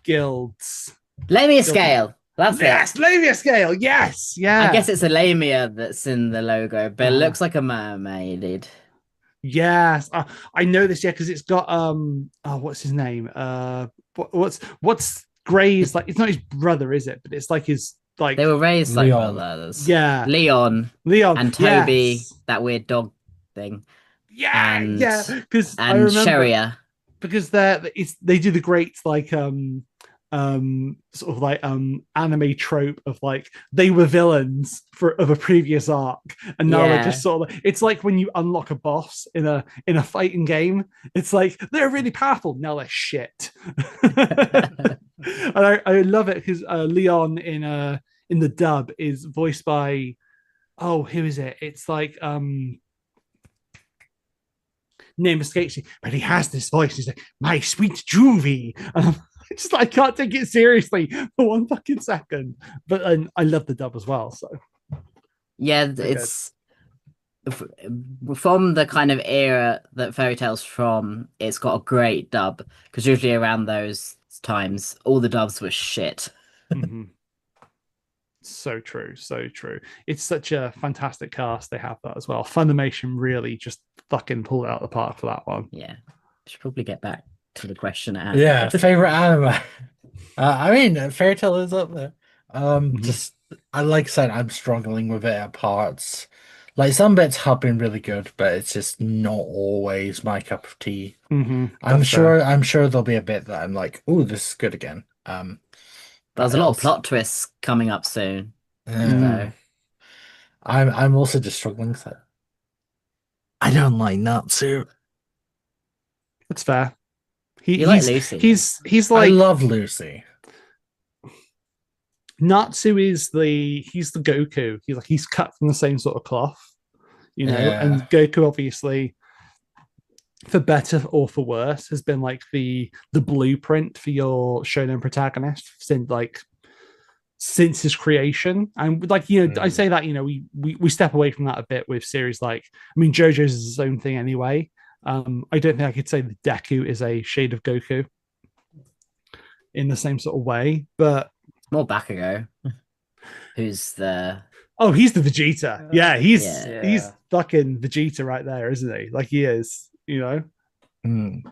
guilds. Lamia scale. That's Yes, it. Lamia scale. Yes, yeah. I guess it's a lamia that's in the logo, but it looks like a mermaid. Yes, I know this. Yeah, because it's got what's his name? What's Gray's like? It's not his brother, is it? But it's like his like. They were raised like Leon. brothers. Yeah, Leon and Toby, yes. that weird dog thing. Yeah, and, yeah. Because I and remember Sheria. because they do the great like sort of like anime trope of like they were villains of a previous arc and now they're just sort of it's like when you unlock a boss in a fighting game, it's like they're really powerful, now they're shit. And I love it because Leon in the dub is voiced by who is it? It's like name escapes me, but he has this voice. He's like, my sweet Juvie. Just I can't take it seriously for one fucking second. But I love the dub as well. So yeah, it's from the kind of era that Fairy Tail's from. It's got a great dub because usually around those times, all the dubs were shit. Mm-hmm. So true, so true. It's such a fantastic cast. They have that as well. Funimation really just fucking pulled it out of the park for that one. Yeah, should probably get back to the question at Yeah, favorite anime. I mean, Fairy Tail is up there. Just like I said, I'm struggling with it at parts. Like some bits have been really good, but it's just not always my cup of tea. Mm-hmm. I'm sure there'll be a bit that I'm like, oh, this is good again. There's a lot of plot twists coming up soon. So. I'm also just struggling with it. I don't like Natsu. It's fair. You like Lucy? He's like, I love Lucy. Natsu is he's the Goku. He's cut from the same sort of cloth, you know. Yeah. And Goku, obviously, for better or for worse, has been like the blueprint for your shonen protagonist since like since his creation. And like, I say that, we step away from that a bit with series like, I mean, JoJo's is its own thing anyway. I don't think I could say that Deku is a shade of Goku in the same sort of way, but More Bakugo, who's the he's the Vegeta. Yeah, he's Yeah. fucking Vegeta right there, isn't he? Like he is, Mm.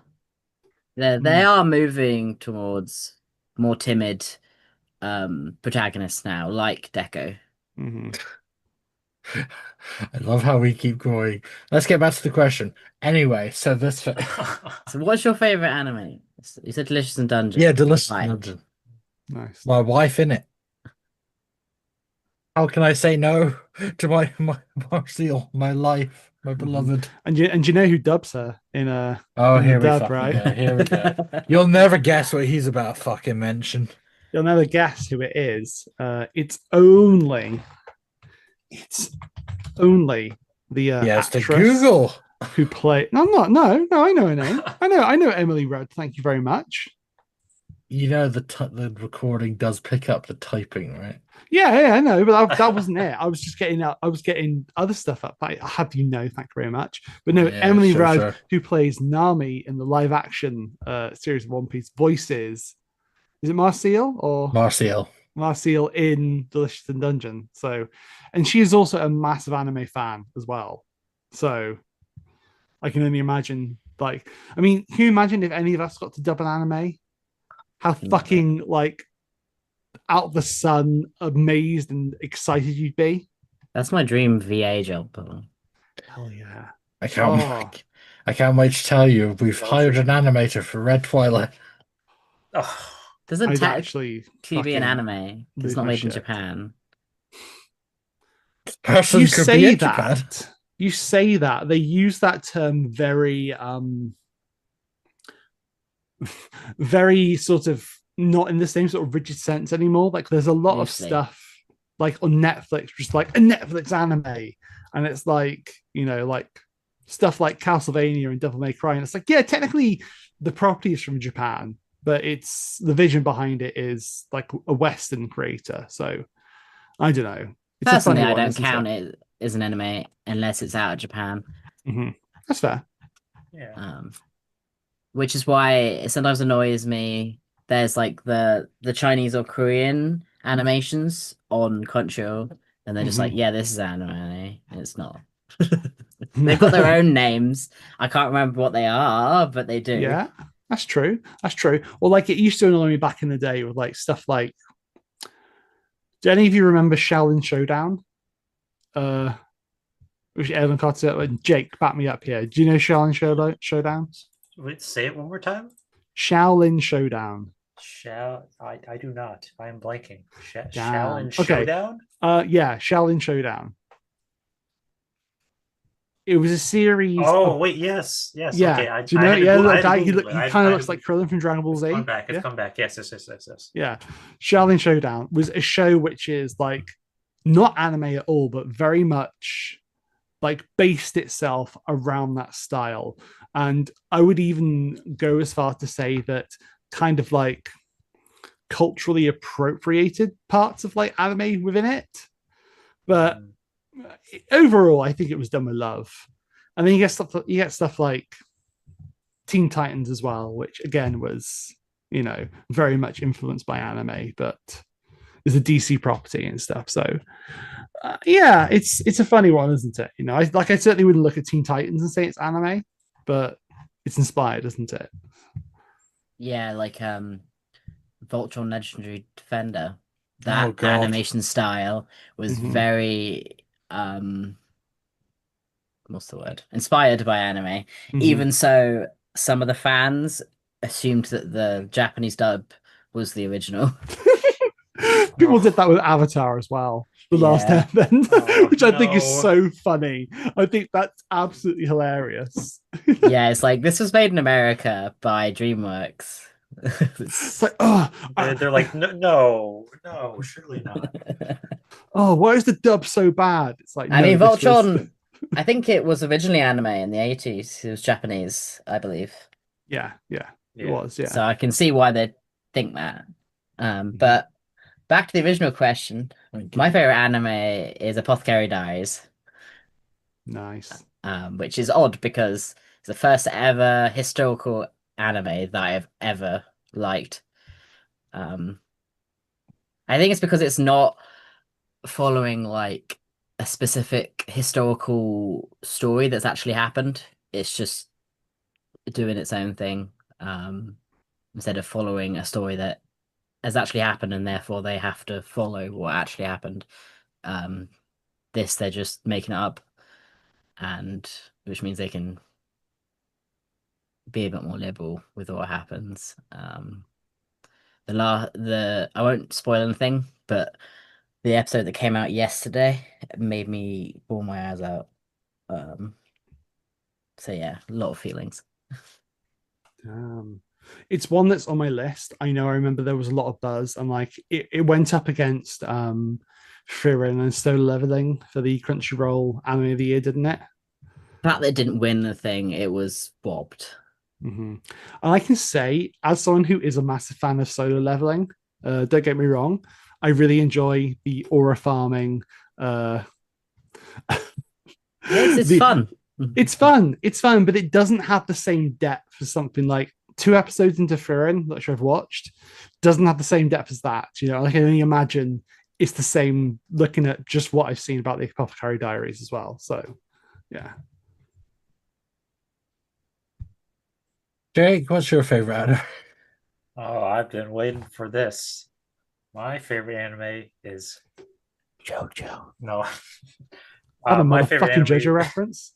they are moving towards more timid protagonists now, like Deco. Mhm. I love how we keep going. Let's get back to the question. Anyway, so this. So, what's your favorite anime? You said Delicious in Dungeon. Yeah, Delicious Right. Dungeon. Nice. My wife in it. How can I say no to my Marcial, my life, my beloved? And you know who dubs her in in Here the we dub, fucking right? go. Here we go. You'll never guess what he's about to fucking mention. You'll never guess who it is. It's only the Yes, to actress Google. who played. No, I'm not. No, I know her name. I know Emily Rudd. Thank you very much. You know the recording does pick up the typing, right? Yeah, I know, but that wasn't it. I was just getting other stuff up. I have thank you very much. But no, Yeah, Emily sure, Rudd, sure. who plays Nami in the live action series of One Piece, voices. Is it Marcial or Marcial. Marcial in Delicious in Dungeon? So, and she is also a massive anime fan as well. So, I can only imagine. Like, I mean, can you imagine if any of us got to dub an anime? How fucking like out of the sun, amazed and excited you'd be. That's my dream VA job. Hell yeah! I can't wait to tell you we've hired an animator for Red Twilight. Doesn't I'd technically actually be an fucking anime. It's lose not my made in shit. Japan. Person You could say be in that. Japan. You say that. They use that term very very sort of not in the same sort of rigid sense anymore. Like there's a lot of Loosely. stuff like on Netflix, just like a Netflix anime, and it's like like stuff like Castlevania and Devil May Cry, and it's like technically the property is from Japan, but it's the vision behind it is like a Western creator. So I don't know. It's Personally, a funny I one, don't isn't count it as an anime unless it's out of Japan. Mhm. That's fair. Yeah. Which is why it sometimes annoys me. There's like the Chinese or Korean animations on Crunchyroll, and they're just like, yeah, this is anime. And it's not. They've got their own names. I can't remember what they are, but they do. Yeah, that's true. That's true. Or like it used to annoy me back in the day with like stuff like. Do any of you remember Shaolin Showdown? Which Ellen Carter and Jake, back me up here. Do you know Shaolin Showdown? Wait, say it one more time. Shaolin Showdown. I do not. I am blanking. Damn. Shaolin Okay. Showdown? Yeah, Shaolin Showdown. It was a series. Oh, wait, yes. Yeah. Okay. Do you know? I had to Yeah, Google- I that had to guy. He Google it. I kind had of looks to- like Krillin from Dragon Ball It's Z. come back. It's Yeah. come back. Yes. Yeah. Shaolin Showdown was a show which is like not anime at all, but very much like based itself around that style. And I would even go as far to say that kind of like culturally appropriated parts of like anime within it. But overall, I think it was done with love. And then you get stuff like Teen Titans as well, which again was, very much influenced by anime, but is a DC property and stuff. So it's a funny one, isn't it? I certainly wouldn't look at Teen Titans and say it's anime, but it's inspired, isn't it? Yeah, like Voltron Legendary Defender. That God. animation style was very what's the word? Inspired by anime. Even so, some of the fans assumed that the Japanese dub was the original. People did that with Avatar as well, The Last Airbender, which I think is so funny. I think that's absolutely hilarious. Yeah, it's like this was made in America by DreamWorks. It's like, they're like, no, surely not. Why is the dub so bad? It's like, I mean, Voltron. I think it was originally anime in the 80s. It was Japanese, I believe. Yeah, it was. Yeah. So I can see why they think that. But back to the original question. Thank you. My favorite anime is Apothecary Diaries, Nice. which is odd because it's the first ever historical anime that I've ever liked. Um, I think it's because it's not following like a specific historical story that's actually happened. It's just doing its own thing, instead of following a story that has actually happened and therefore they have to follow what actually happened. Um, they're just making it up, and which means they can be a bit more liberal with what happens. The I won't spoil anything, but the episode that came out yesterday made me bawl my eyes out. So yeah, a lot of feelings. It's one that's on my list. I know I remember there was a lot of buzz, and like it went up against Frieren and Solo Leveling for the Crunchyroll Anime of the Year, didn't it? The fact that it didn't win the thing, it was bobbed. Mm-hmm. And I can say, as someone who is a massive fan of Solo Leveling, don't get me wrong, I really enjoy the aura farming. It's fun. It's fun, but it doesn't have the same depth as something like 2 episodes into Frieren, which I've watched, doesn't have the same depth as that. You know, I can only imagine it's the same looking at just what I've seen about the Apothecary Diaries as well. So, yeah. Jake, what's your favorite anime? Oh, I've been waiting for this. My favorite anime is JoJo. no. My favorite fucking anime. JoJo reference.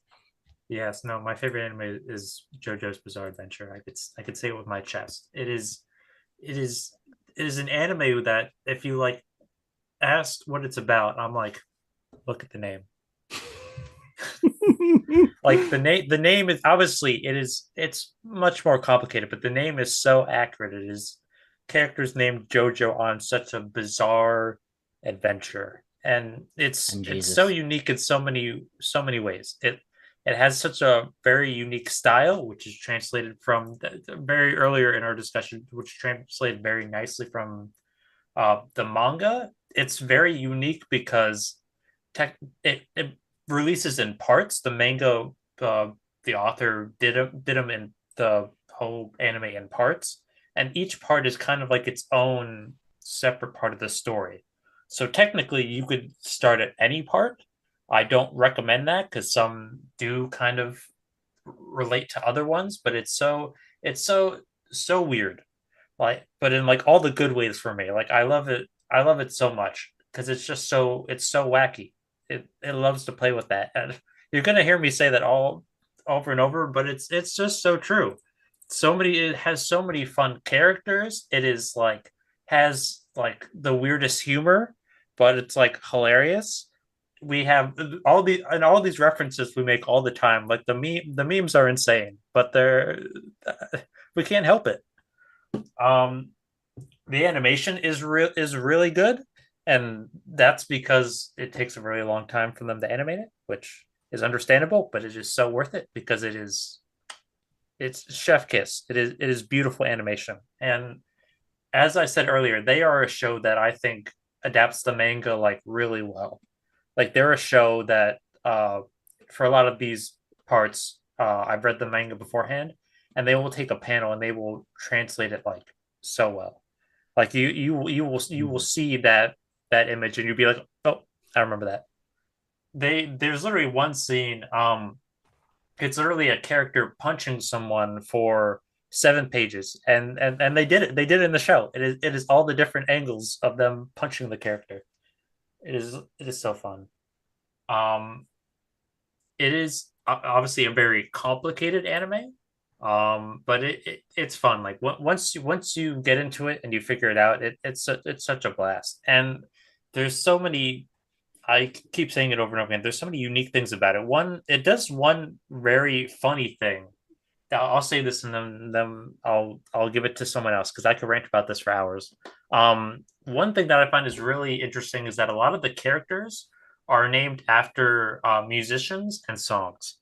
Yes, no. My favorite anime is JoJo's Bizarre Adventure. I could say it with my chest. It is an anime that if you like asked what it's about, I'm like, look at the name. Like the name is obviously it's much more complicated, but the name is so accurate. It is characters named JoJo on such a bizarre adventure, and And it's so Jesus. unique in so many ways. It has such a very unique style, which is translated from the very earlier in our discussion, which translated very nicely from the manga. It's very unique because it releases in parts. The manga, the author did them in the whole anime in parts, and each part is kind of like its own separate part of the story. So technically, you could start at any part. I don't recommend that because some do kind of relate to other ones, but it's so weird. Like, but in like all the good ways for me. Like I love it so much because it's so wacky. It loves to play with that. And you're gonna hear me say that all over and over, but it's just so true. It has so many fun characters. It is like has like the weirdest humor, but it's like hilarious. We have all these references we make all the time. Like the memes are insane, but they're we can't help it. Um, the animation is really good, and that's because it takes a very long time for them to animate it, which is understandable, but it is so worth it because it's chef kiss. It is beautiful animation, and as I said earlier, they are a show that I think adapts the manga like really well. Like they're a show that for a lot of these parts, I've read the manga beforehand, and they will take a panel and they will translate it like so well. Like you will see that image and you'll be like, oh, I remember that. There's literally one scene. It's literally a character punching someone for 7 pages, and they did it. They did it in the show. It is all the different angles of them punching the character. It is so fun. Um, it is obviously a very complicated anime, but it's fun. Like once you get into it and you figure it out, it's such a blast. And there's so many. I keep saying it over and over again. There's so many unique things about it. It does one very funny thing. I'll say this and then I'll give it to someone else because I could rant about this for hours. One thing that I find is really interesting is that a lot of the characters are named after musicians and songs.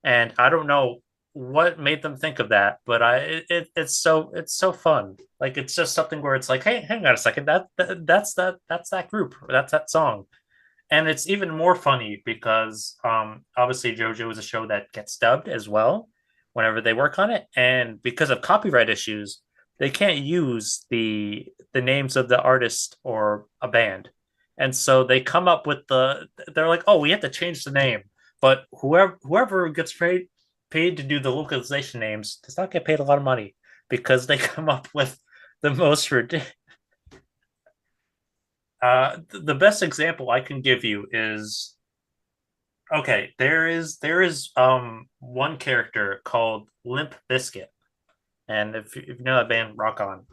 And I don't know what made them think of that, but it's so fun. Like it's just something where it's like, hey, hang on a second, that's that group, or that's that song. And it's even more funny because obviously JoJo is a show that gets dubbed as well whenever they work on it, and because of copyright issues, they can't use the names of the artist or a band, and so they come up with they're like, oh, we have to change the name, but whoever gets paid to do the localization names does not get paid a lot of money because they come up with the most ridiculous. The best example I can give you is, okay, there is one character called Limp Bizkit, and if you know that band, rock on.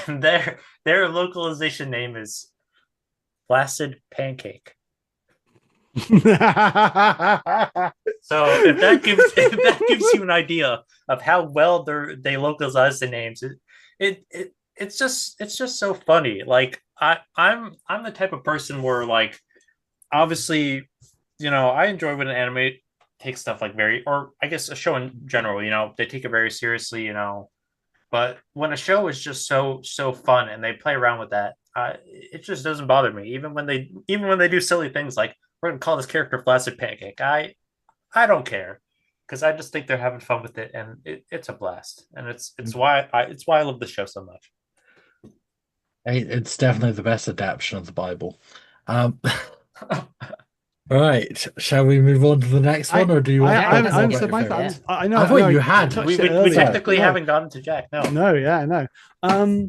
And their localization name is Flaccid Pancake. So if that gives you an idea of how well they localize the names, it's just so funny. Like I'm the type of person where, like, obviously, I enjoy when an anime takes stuff like or I guess a show in general, they take it very seriously, but when a show is just so fun and they play around with that, it just doesn't bother me. Even when they do silly things like, we're gonna call this character Flaccid Pancake, I don't care, because I just think they're having fun with it, and it's a blast, and it's why I love the show so much. It's definitely the best adaptation of the Bible. Right, shall we move on to the next one, or do you want I to haven't talk answered about my it first? I know. I thought you I had. touched We it earlier. technically No. haven't gotten to Jack. No. No, yeah, no.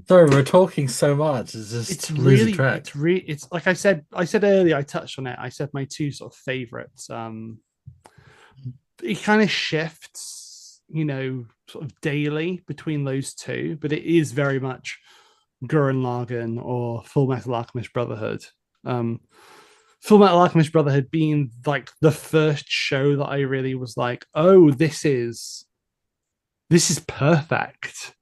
Sorry, we're talking so much. It's losing really, track. it's like I said earlier. I touched on it. I said my two sort of favorites. It kind of shifts, sort of daily between those two, but it is very much Gurren Lagann or Full Metal Alchemist Brotherhood. Full Metal Alchemist Brotherhood being like the first show that I really was like, oh, this is perfect.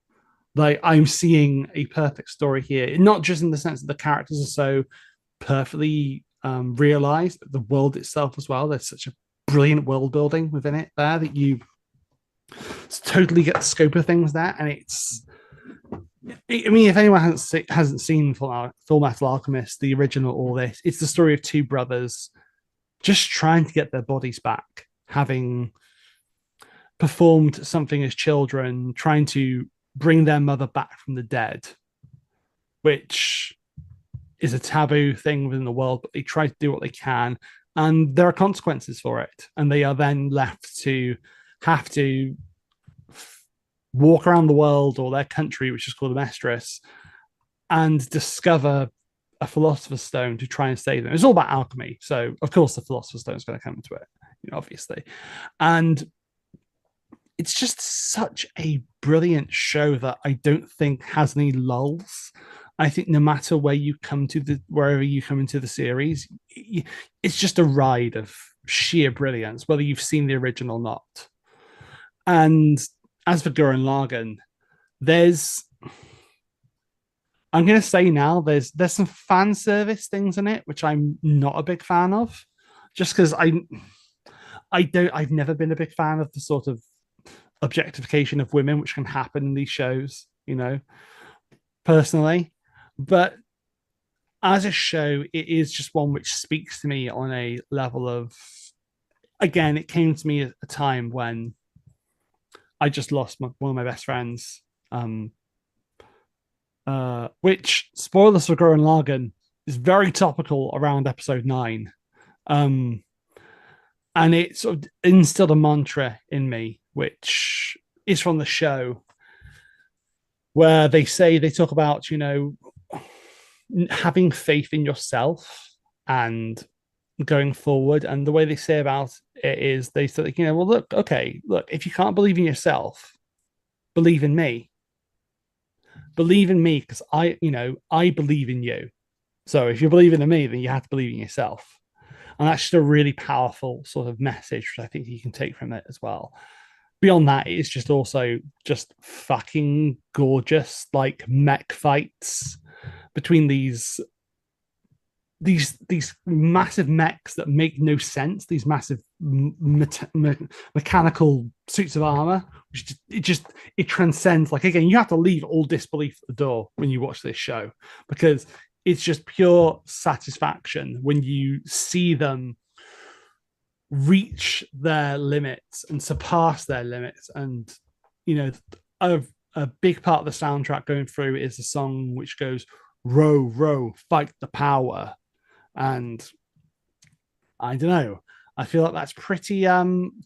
Like, I'm seeing a perfect story here, not just in the sense that the characters are so perfectly realized, but the world itself as well. There's such a brilliant world building within it there that you totally get the scope of things there, and I mean, if anyone hasn't seen Full Metal Alchemist, the original, or this, it's the story of two brothers just trying to get their bodies back, having performed something as children, trying to bring their mother back from the dead, which is a taboo thing within the world, but they try to do what they can, and there are consequences for it, and they are then left to have to walk around the world, or their country, which is called Amestris, and discover a philosopher's stone to try and save them. It's all about alchemy, so of course the philosopher's stone is going to come into it, obviously. And it's just such a brilliant show that I don't think has any lulls. I think no matter wherever you come into the series, it's just a ride of sheer brilliance, whether you've seen the original or not. And as for Gurren Lagann, I'm going to say now, there's some fan service things in it which I'm not a big fan of, just because I've never been a big fan of the sort of objectification of women which can happen in these shows, personally. But as a show, it is just one which speaks to me on a level of, again, it came to me at a time when I just lost one of my best friends, which, spoilers for Gurren Lagann, is very topical around episode 9. And it sort of instilled a mantra in me, which is from the show, where they talk about, having faith in yourself and going forward. And the way they say about it is they say, well, look, if you can't believe in yourself, believe in me. Believe in me, because I believe in you. So if you're believing in me, then you have to believe in yourself. And that's just a really powerful sort of message, which I think you can take from it as well. Beyond that, it's just also just fucking gorgeous, like mech fights between these massive mechs that make no sense, these massive mechanical suits of armor, which it transcends. Like, again, you have to leave all disbelief at the door when you watch this show, because it's just pure satisfaction when you see them reach their limits and surpass their limits. And a big part of the soundtrack going through is a song which goes, row, row, fight the power. And I don't know, I feel like that's pretty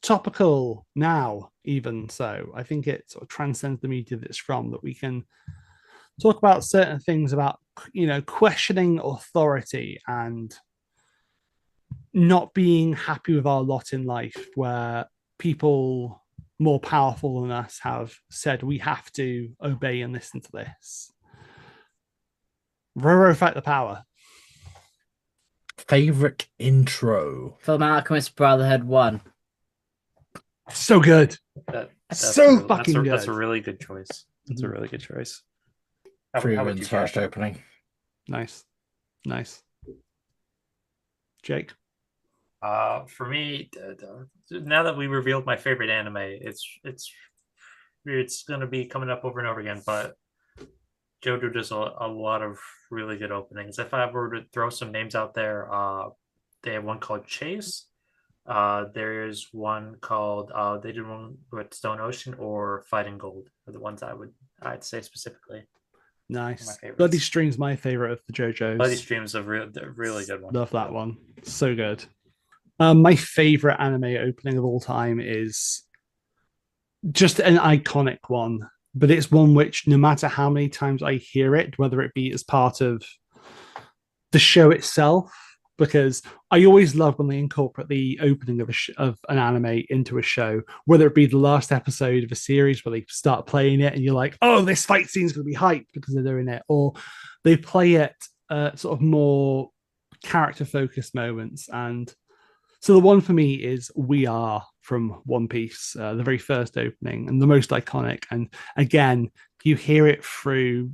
topical now, even. So I think it sort of transcends the media that it's from, that we can talk about certain things about, questioning authority and not being happy with our lot in life, where people more powerful than us have said we have to obey and listen to this. Roro Fight the Power. Favorite intro? Film Alchemist Brotherhood 1. So good. That's Fucking good. That's a really good choice. That's a really good choice. How about Freeman's you, first Jack? opening. Nice. Jake? For me, now that we revealed my favorite anime, it's going to be coming up over and over again. But JoJo does a lot of really good openings. If I were to throw some names out there, they have one called Chase. There's one called they did one with Stone Ocean or Fighting Gold are the ones I'd say specifically. Nice. Bloody Stream's my favorite of the JoJo's. Bloody Stream's a really good one. Love that one. So good. My favorite anime opening of all time is just an iconic one, but it's one which, no matter how many times I hear it, whether it be as part of the show itself, because I always love when they incorporate the opening of an anime into a show, whether it be the last episode of a series where they start playing it and you're like, oh, this fight scene's going to be hyped because they're doing it, or they play it sort of more character-focused moments. And so the one for me is We Are from One Piece, the very first opening and the most iconic. And again, you hear it through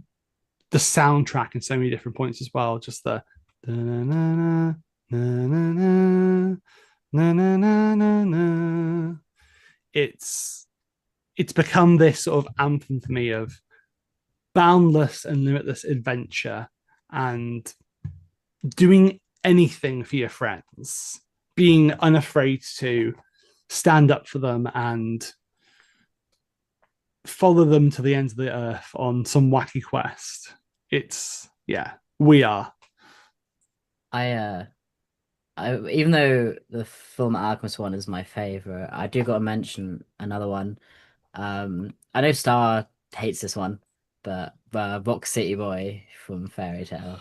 the soundtrack in so many different points as well. Just the na na na na na na na na. It's become this sort of anthem for me of boundless and limitless adventure and doing anything for your friends, being unafraid to stand up for them and follow them to the ends of the earth on some wacky quest. We Are. I even though the Film Alchemist one is my favorite, I do got to mention another one. I know Star hates this one, but Rock City Boy from Fairy Tail.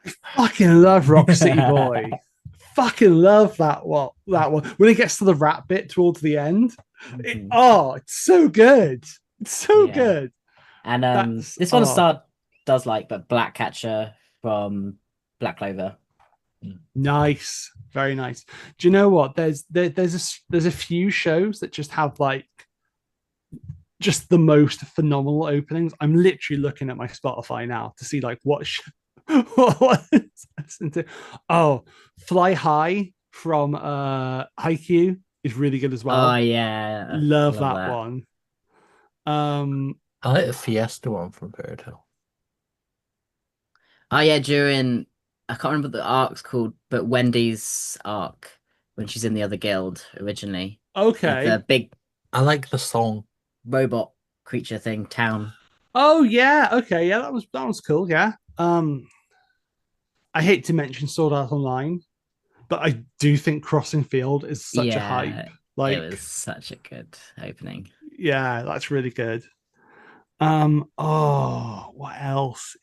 I fucking love Rock City Boy. Fucking love that one. When it gets to the rap bit towards the end, it's so good. It's so good. And this one Star does like, but Black Catcher from Black Clover. Nice, very nice. Do you know what? There's a few shows that just have like just the most phenomenal openings. I'm literally looking at my Spotify now to see like what to. Oh, Fly High from Haikyuu is really good as well. Oh yeah, love that one. I like the Fiesta one from Fairy Tail. Oh yeah, during I can't remember what the arc's called, but Wendy's arc when she's in the other guild originally. Okay. The big I like the song. Robot creature thing, town. Oh yeah, okay, yeah, that was cool, yeah. I hate to mention Sword Art Online, but I do think Crossing Field is such a hype. Like, it was such a good opening. Yeah, that's really good. What else?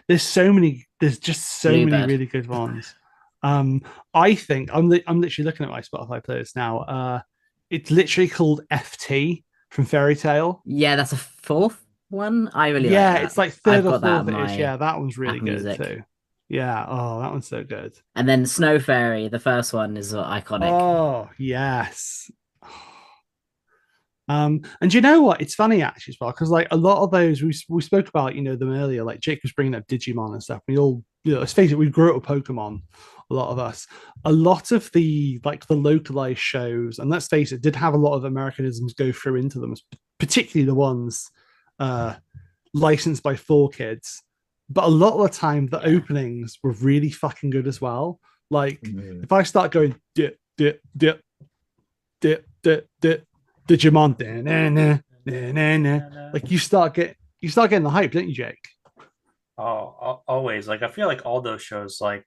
There's just so Bluebird. many really good ones. I think I'm literally looking at my Spotify playlist now. It's literally called FT from Fairy Tail. Yeah, that's a fourth one. I really like that. It's like third or got fourth. Yeah, that one's really good music. too. Yeah, that one's so good. And then Snow Fairy, the first one, is iconic. Oh yes. And you know what? It's funny actually as well, because like a lot of those we spoke about, them earlier. Like Jake was bringing up Digimon and stuff. We all, let's face it, we grew up with Pokemon. a lot of us. A lot of the localized shows, and let's face it, did have a lot of Americanisms go through into them, particularly the ones licensed by 4Kids. But a lot of the time, the openings were really fucking good as well. Like if I start going dip dip dip dip dip dip Digimon, like you start getting the hype, don't you, Jake? Oh, always. Like I feel like all those shows, like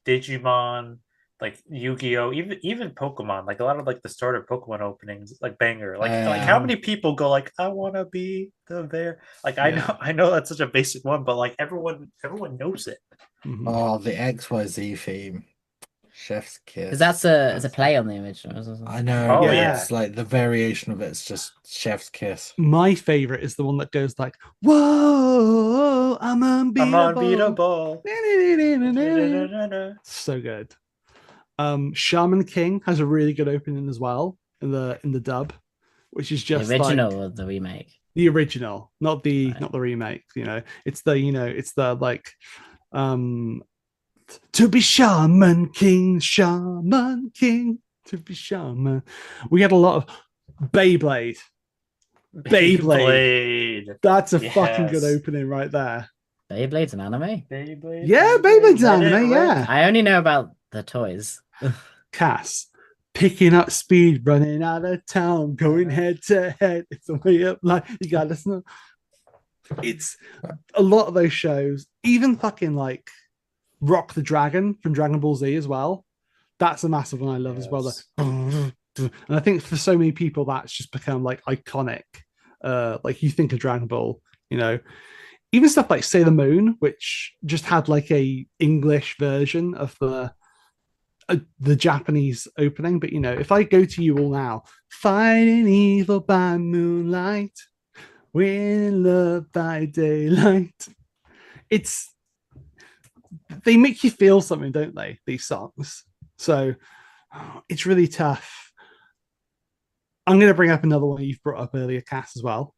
Digimon, like Yu-Gi-Oh, even Pokemon, like a lot of like the starter Pokemon openings, like banger. Like how many people go like, I want to be the bear? Like I know that's such a basic one, but like everyone knows it. Mhm. Oh, the XYZ theme. Chef's kiss. Because it's a play on the original. I know. Oh, but yeah. It's like the variation of it's just chef's kiss. My favorite is the one that goes like, "Whoa, I'm unbeatable." unbeatable. So good. Shaman King has a really good opening as well in the dub, which is The just original like or the remake? the original, not the Right. not the remake. It's the like to be Shaman King, to be Shaman. We had a lot of Beyblade. That's a fucking good Yes. opening right there. Beyblade's an anime? Beyblade. Yeah, Beyblade's Let it anime, rip. yeah. I only know about the toys. Cass, picking up speed, running out of town, going head to head. It's a way up. Like you gotta listen. It's a lot of those shows, even fucking like Rock the Dragon from Dragon Ball Z as well. That's a massive one I love as well. Yes. And I think for so many people, that's just become like iconic. Like you think of Dragon Ball, even stuff like Sailor Moon, which just had like a English version of the Japanese opening. But if I go to you all now, fighting evil by moonlight, winning love by daylight. They make you feel something, don't they? These songs. So it's really tough. I'm going to bring up another one you've brought up earlier, Cass, as well,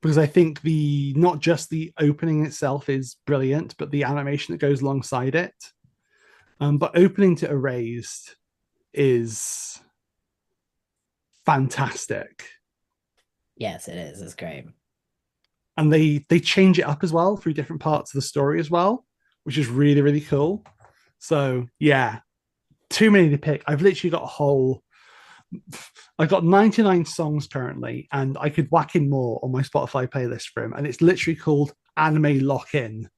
because I think not just the opening itself is brilliant, but the animation that goes alongside it. But opening to Erased is fantastic. Yes, it is. It's great. And they change it up as well through different parts of the story as well, which is really, really cool. So yeah, too many to pick. I've got 99 songs currently, and I could whack in more on my Spotify playlist for him. And it's literally called Anime Lock In,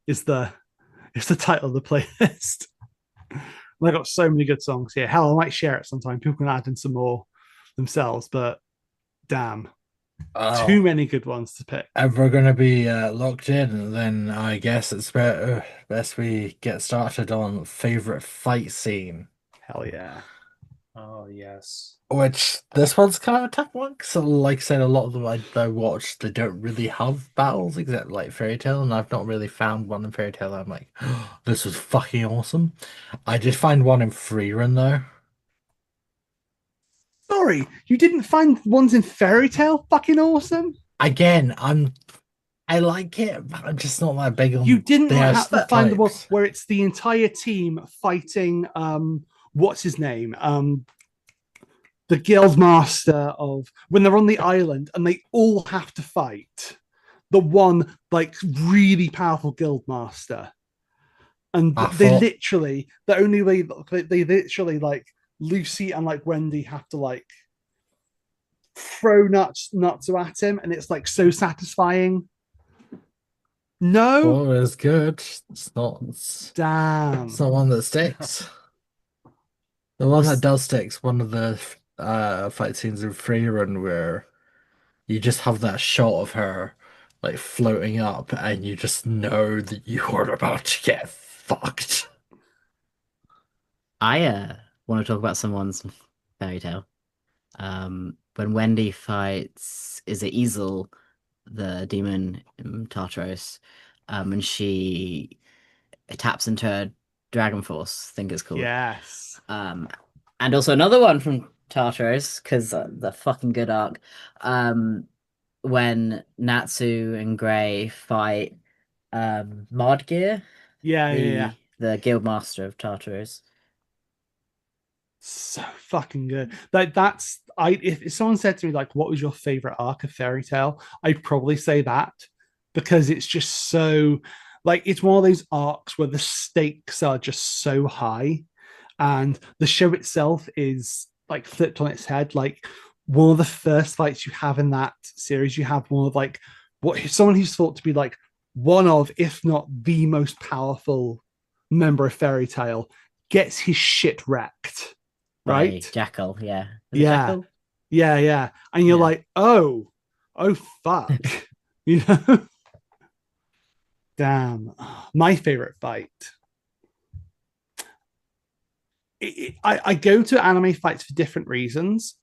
is the title of the playlist. And I got so many good songs here. Hell, I might share it sometime. People can add in some more themselves, but damn, too many good ones to pick. If we're going to be locked in, then I guess it's best we get started on favorite fight scene. Hell yeah. Oh yes. Which this one's kind of a tough one because, like I said, a lot of them I watched, they don't really have battles except like Fairy Tail, and I've not really found one in Fairy Tail that I'm like, oh, this was fucking awesome. I did find one in Free Run though. Sorry, you didn't find ones in Fairy Tail fucking awesome? Again, I like it, but I'm just not that big on. You didn't their have to find the one types. where it's the entire team fighting what's his name? The guild master of when they're on the island and they all have to fight the one like really powerful guild master. And the only way they literally like Lucy and like Wendy have to like throw nuts at him, and it's like so satisfying. No, Oh, it's good. It's not. damn. It's not one that sticks. The one that does stick is one of the fight scenes in Free Run where you just have that shot of her like floating up, and you just know that you are about to get fucked. I want to talk about someone's Fairy Tail. When Wendy fights, is it Easel, the demon in Tartaros, and she taps into her Dragon Force, I think it's called. Yes. And also another one from Tartaros, because the fucking good arc. When Natsu and Grey fight Mardgear, Yeah. the guild master of Tartaros. So fucking good. That's if someone said to me like, what was your favorite arc of Fairy Tail, I'd probably say that, because it's just so like it's one of those arcs where the stakes are just so high, and the show itself is like flipped on its head. Like one of the first fights you have in that series, you have one of like what someone who's thought to be like one of, if not the most powerful member of Fairy Tail, gets his shit wrecked. By Right? Jackal, yeah. Is it Yeah. Jackal? Yeah. And you're Yeah. like, oh fuck. You know? Damn. My favorite fight. I go to anime fights for different reasons,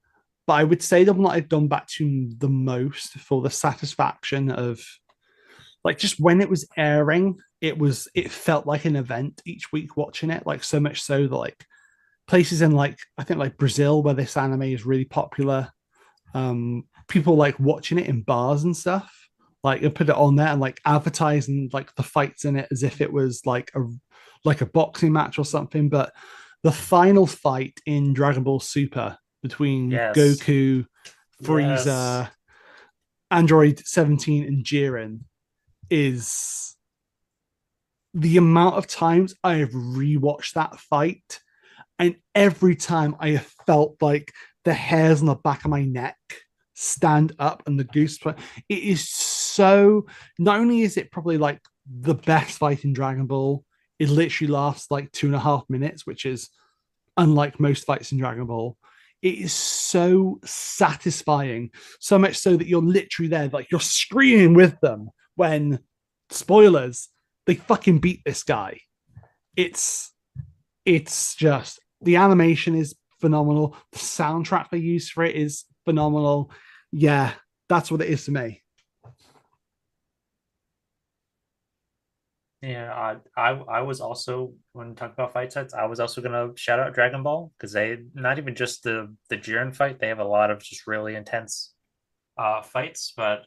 but I would say the one that I've gone back to the most for the satisfaction of like just when it was airing, it felt like an event each week watching it, like so much so that like places in like I think like Brazil where this anime is really popular, people like watching it in bars and stuff, like they put it on there and like advertising like the fights in it as if it was like a boxing match or something. But the final fight in Dragon Ball Super between Yes. Goku, Frieza, Yes. Android 17 and Jiren is the amount of times I have rewatched that fight, and every time I have felt like the hairs on the back of my neck stand up and the goosebumps. It is so, not only is it probably like the best fight in Dragon Ball, it literally lasts like 2.5 minutes, which is unlike most fights in Dragon Ball. It is so satisfying, so much so that you're literally there, like you're screaming with them when, spoilers, they fucking beat this guy. It's just, the animation is phenomenal. The soundtrack they use for it is phenomenal. Yeah, that's what it is to me. Yeah, I was also, when talking about fight sets, I was also gonna shout out Dragon Ball, because they not even just the Jiren fight, they have a lot of just really intense fights. But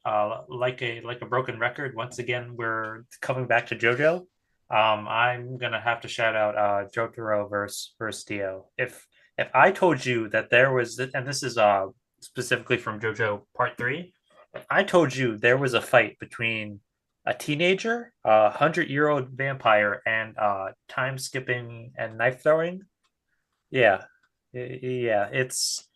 like a broken record, once again we're coming back to JoJo. I'm gonna have to shout out Jotaro versus Dio. If I told you that there was, and this is specifically from JoJo Part 3, if I told you there was a fight between a teenager, a 100-year-old vampire, and time skipping and knife throwing, yeah, it's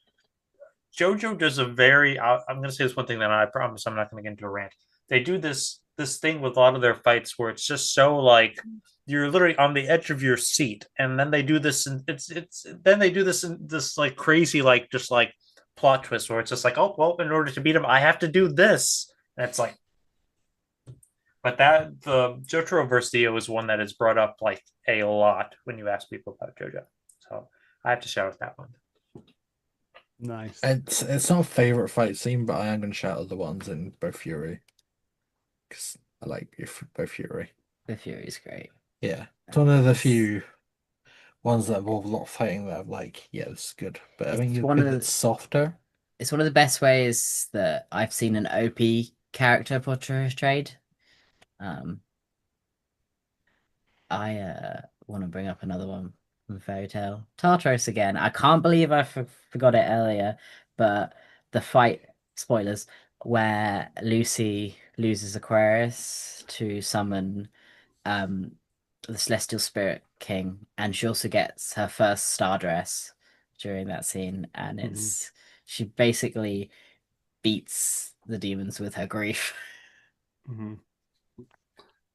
JoJo does a very. I'm going to say this one thing, then I promise I'm not going to get into a rant. They do this thing with a lot of their fights where it's just so like you're literally on the edge of your seat, and then they do this, and it's then they do this in this like crazy like just like plot twist where it's just like, oh well, in order to beat him, I have to do this, and it's like. But that the Jotaro versus Dio is one that is brought up like a lot when you ask people about JoJo. So I have to shout out that one. Nice. It's not a favorite fight scene, but I am going to shout out the ones in both Fury, because I like both Fury. The Fury's great. Yeah, it's one of the few ones that involve a lot of fighting that I'm like, yeah, this is good. But I mean, it's softer. It's one of the best ways that I've seen an OP character portrayed. I want to bring up another one from Fairy Tail. Tartaros again. I can't believe I forgot it earlier, but the fight, spoilers, where Lucy loses Aquarius to summon the Celestial Spirit King, and she also gets her first star dress during that scene, and it's she basically beats the demons with her grief.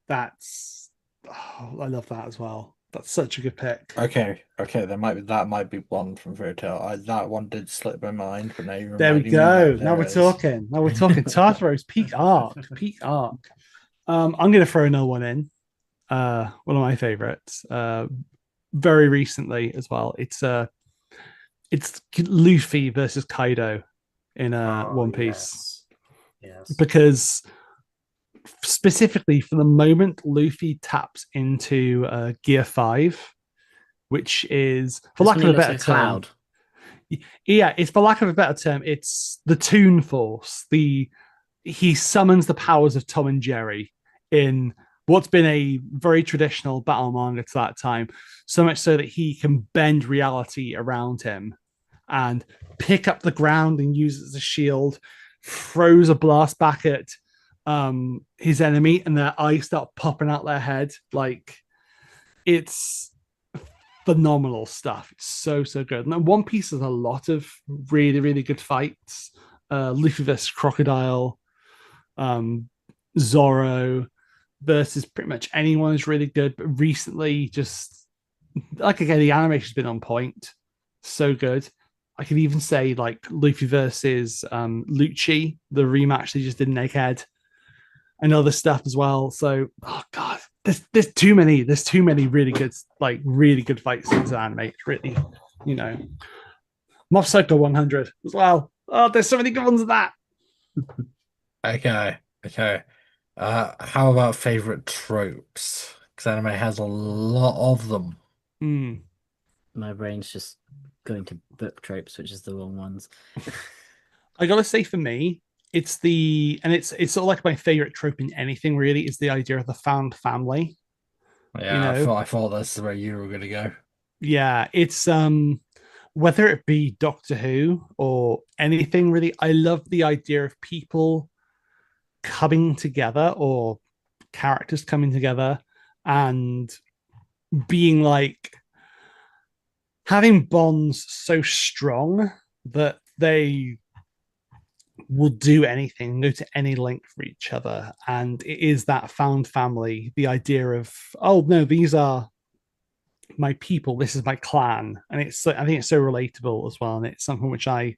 That's I love that as well. That's such a good pick. Okay, that might be one from Fairy Tail. That one did slip my mind, but now you There we go. Now we're talking. Tartaros peak arc. I'm gonna throw another one in. One of my favorites. Very recently as well. It's Luffy versus Kaido in One Piece. Yes. Because specifically for the moment Luffy taps into Gear 5, which is, for lack of a better term, yeah, it's for lack of a better term, it's the Toon Force. He summons the powers of Tom and Jerry in what's been a very traditional battle manga to that time, so much so that he can bend reality around him and pick up the ground and use it as a shield, throws a blast back at his enemy, and their eyes start popping out their head. Like, it's phenomenal stuff. It's so good. And One Piece has a lot of really good fights. Luffy versus Crocodile, Zoro versus pretty much anyone is really good. But recently, just like again, the animation's been on point. So good. I could even say like Luffy versus Lucci, the rematch they just did in Egghead, and other stuff as well. So, oh god, there's too many. There's too many really good fight scenes in anime. It's really, Mob Psycho 100 as well. Oh, there's so many good ones of that. Okay. How about favorite tropes? Because anime has a lot of them. My brain's just going to book tropes, which is the wrong ones. I gotta say, for me, it's sort of like my favorite trope in anything really is the idea of the found family. Yeah, I thought that's where you were gonna go. Yeah, it's whether it be Doctor Who or anything really, I love the idea of people coming together or characters coming together and being like having bonds so strong that they will do anything, go to any length for each other. And it is that found family, the idea of, oh no, these are my people, this is my clan. And I think it's so relatable as well. And it's something which I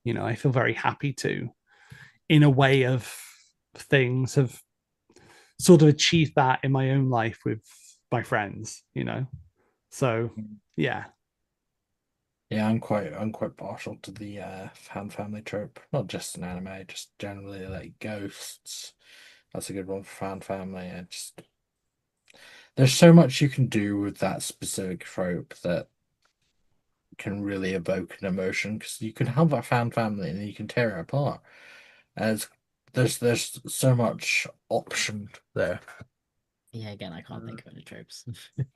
feel very happy to, in a way of things, have sort of achieved that in my own life with my friends, So yeah. Yeah, I'm quite partial to the fan family trope. Not just in anime, just generally like ghosts. That's a good one for fan family. There's so much you can do with that specific trope that can really evoke an emotion because you can have a fan family and then you can tear it apart. As there's so much option there. Yeah, again, I can't think of any tropes.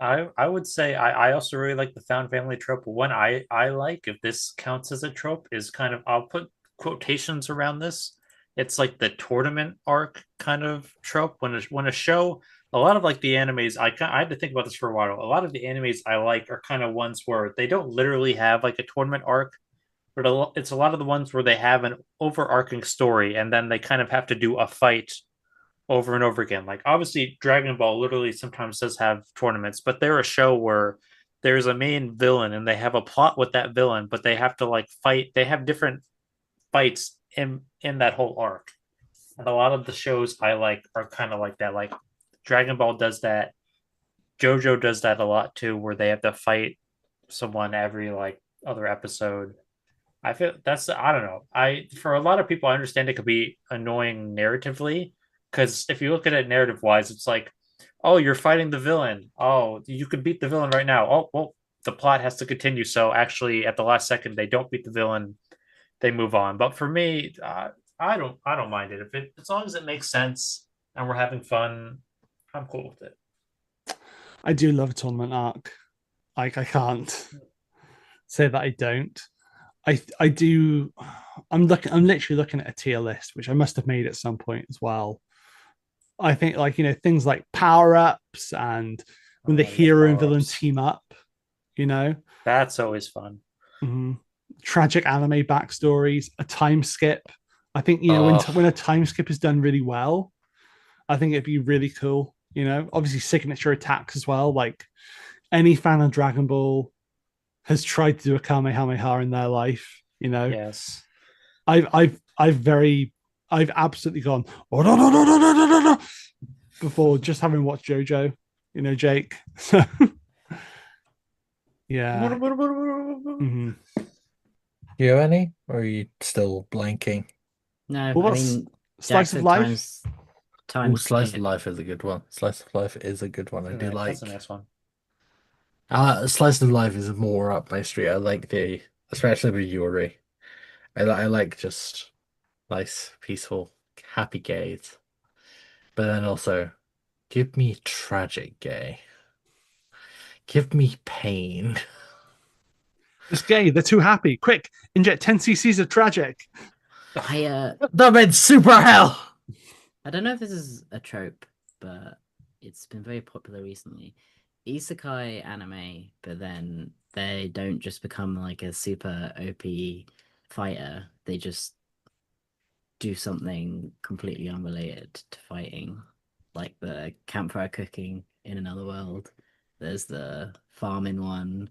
I would say I also really like the found family trope. One I like, if this counts as a trope, is kind of, I'll put quotations around this. It's like the tournament arc kind of trope. When a show, a lot of like the animes, I had to think about this for a while. A lot of the animes I like are kind of ones where they don't literally have like a tournament arc, but it's a lot of the ones where they have an overarching story, and then they kind of have to do a fight over and over again. Like obviously Dragon Ball literally sometimes does have tournaments, but they're a show where there's a main villain and they have a plot with that villain, but they have to like fight. They have different fights in that whole arc. And a lot of the shows I like are kind of like that. Like Dragon Ball does that. JoJo does that a lot too, where they have to fight someone every like other episode. I feel I don't know. For a lot of people I understand it could be annoying narratively, because if you look at it narrative wise, it's like, oh, you're fighting the villain. Oh, you could beat the villain right now. Oh, well, the plot has to continue. So actually, at the last second, they don't beat the villain. They move on. But for me, I don't mind it as long as it makes sense and we're having fun. I'm cool with it. I do love a tournament arc. Like, I can't say that I don't. I do. I'm literally looking at a tier list, which I must have made at some point as well. I think things like power ups and when the hero and villain team up. That's always fun. Mm-hmm. Tragic anime backstories, a time skip. I think when a time skip is done really well, I think it'd be really cool. Obviously signature attacks as well. Like any fan of Dragon Ball has tried to do a Kamehameha in their life. Yes. I've absolutely gone oh, no, before just having watched JoJo. Jake. Yeah. Mm-hmm. Do you have any, or are you still blanking? No, Well, I mean, Slice of Life. Slice of Life is a good one. Slice of Life is a good one. I do like. That's the next one. Slice of Life is more up my street. I like especially with Yuri. I like just nice, peaceful, happy gaze. But then also, give me tragic gay. Give me pain. It's gay. They're too happy. Quick, inject 10 cc's of tragic. That meant super hell. I don't know if this is a trope, but it's been very popular recently. Isekai anime, but then they don't just become like a super OP fighter. They just do something completely unrelated to fighting, like the campfire cooking in another world. There's the farming one,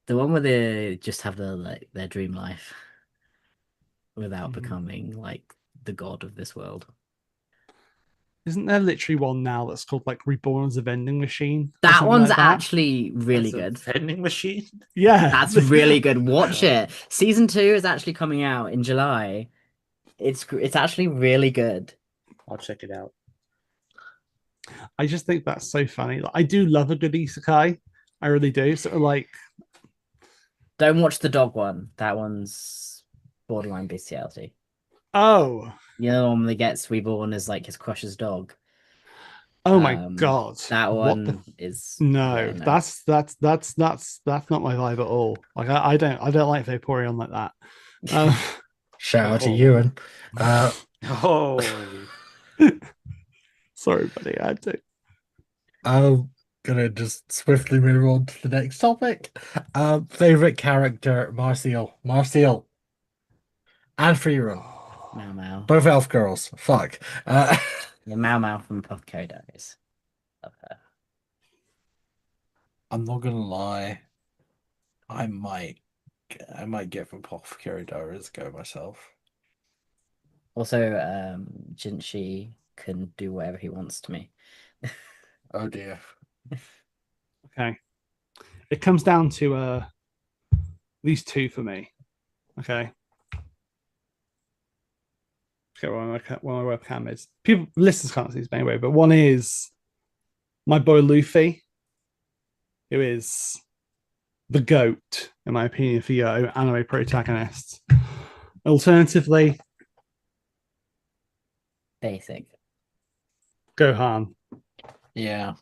the one where they just have their dream life without becoming like the god of this world. Isn't there literally one now that's called like Reborn as a Vending Machine? That one's actually really As a good. vending machine. Yeah. That's really good. Watch it. Season 2 is actually coming out in July. It's actually really good. I'll check it out. I just think that's so funny. Like, I do love a good isekai. I really do. Sort of like, Don't watch the dog one. That one's borderline bestiality. oh, You know, the one that gets reborn as like his crush's dog. oh my god. That What the one is no, yeah, no. that's not my vibe at all. Like I don't like Vaporeon like that. Shout out to Oh. Ewan. Oh, Sorry, buddy, I had to. I'm gonna just swiftly move on to the next topic. Favorite character, Martial. And Freerun. Mau Mau. Both elf girls. Fuck. Yeah, Mau Mau from Apothecary Diaries. Love her. I'm not gonna lie. I might give Apothecary Diaries a go myself. Also, Jinchi can do whatever he wants to me. Oh dear. Okay. It comes down to these two for me. Okay. Okay, well, my webcam is. People, listeners can't see this anyway, but one is my boy Luffy, who is the GOAT, in my opinion, for your anime protagonists. Alternatively, Basic. Gohan. Yeah.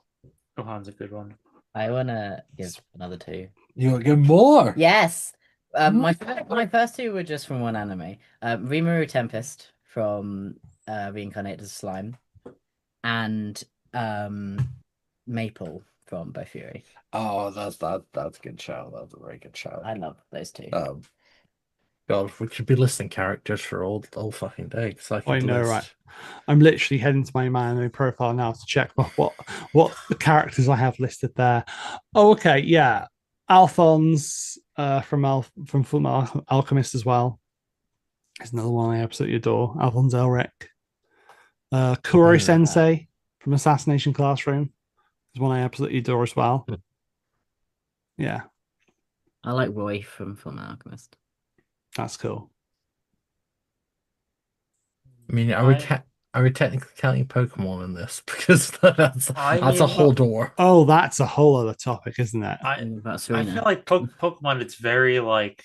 Gohan's a good one. I wanna give another two. You want to get more? Yes. My first two were just from one anime. Rimuru Tempest from Reincarnated as Slime, and Maple from Bow Fury. Oh, that's a good shout. That's a very good shout. I love those two. God, we should be listing characters for all fucking day. I know, right? I'm literally heading to my anime profile now to check what the characters I have listed there. Oh, okay, yeah, Alphonse from Full Alchemist as well. There's another one I absolutely adore. Alphonse Elric. Kuro Sensei from Assassination Classroom is one I absolutely adore as well. Yeah, I like Roy from Full Alchemist. that's cool. I mean, are we technically counting Pokemon in this? Because that's a whole door. Oh, that's a whole other topic, isn't it? I Serena. feel like Pokemon. It's very like.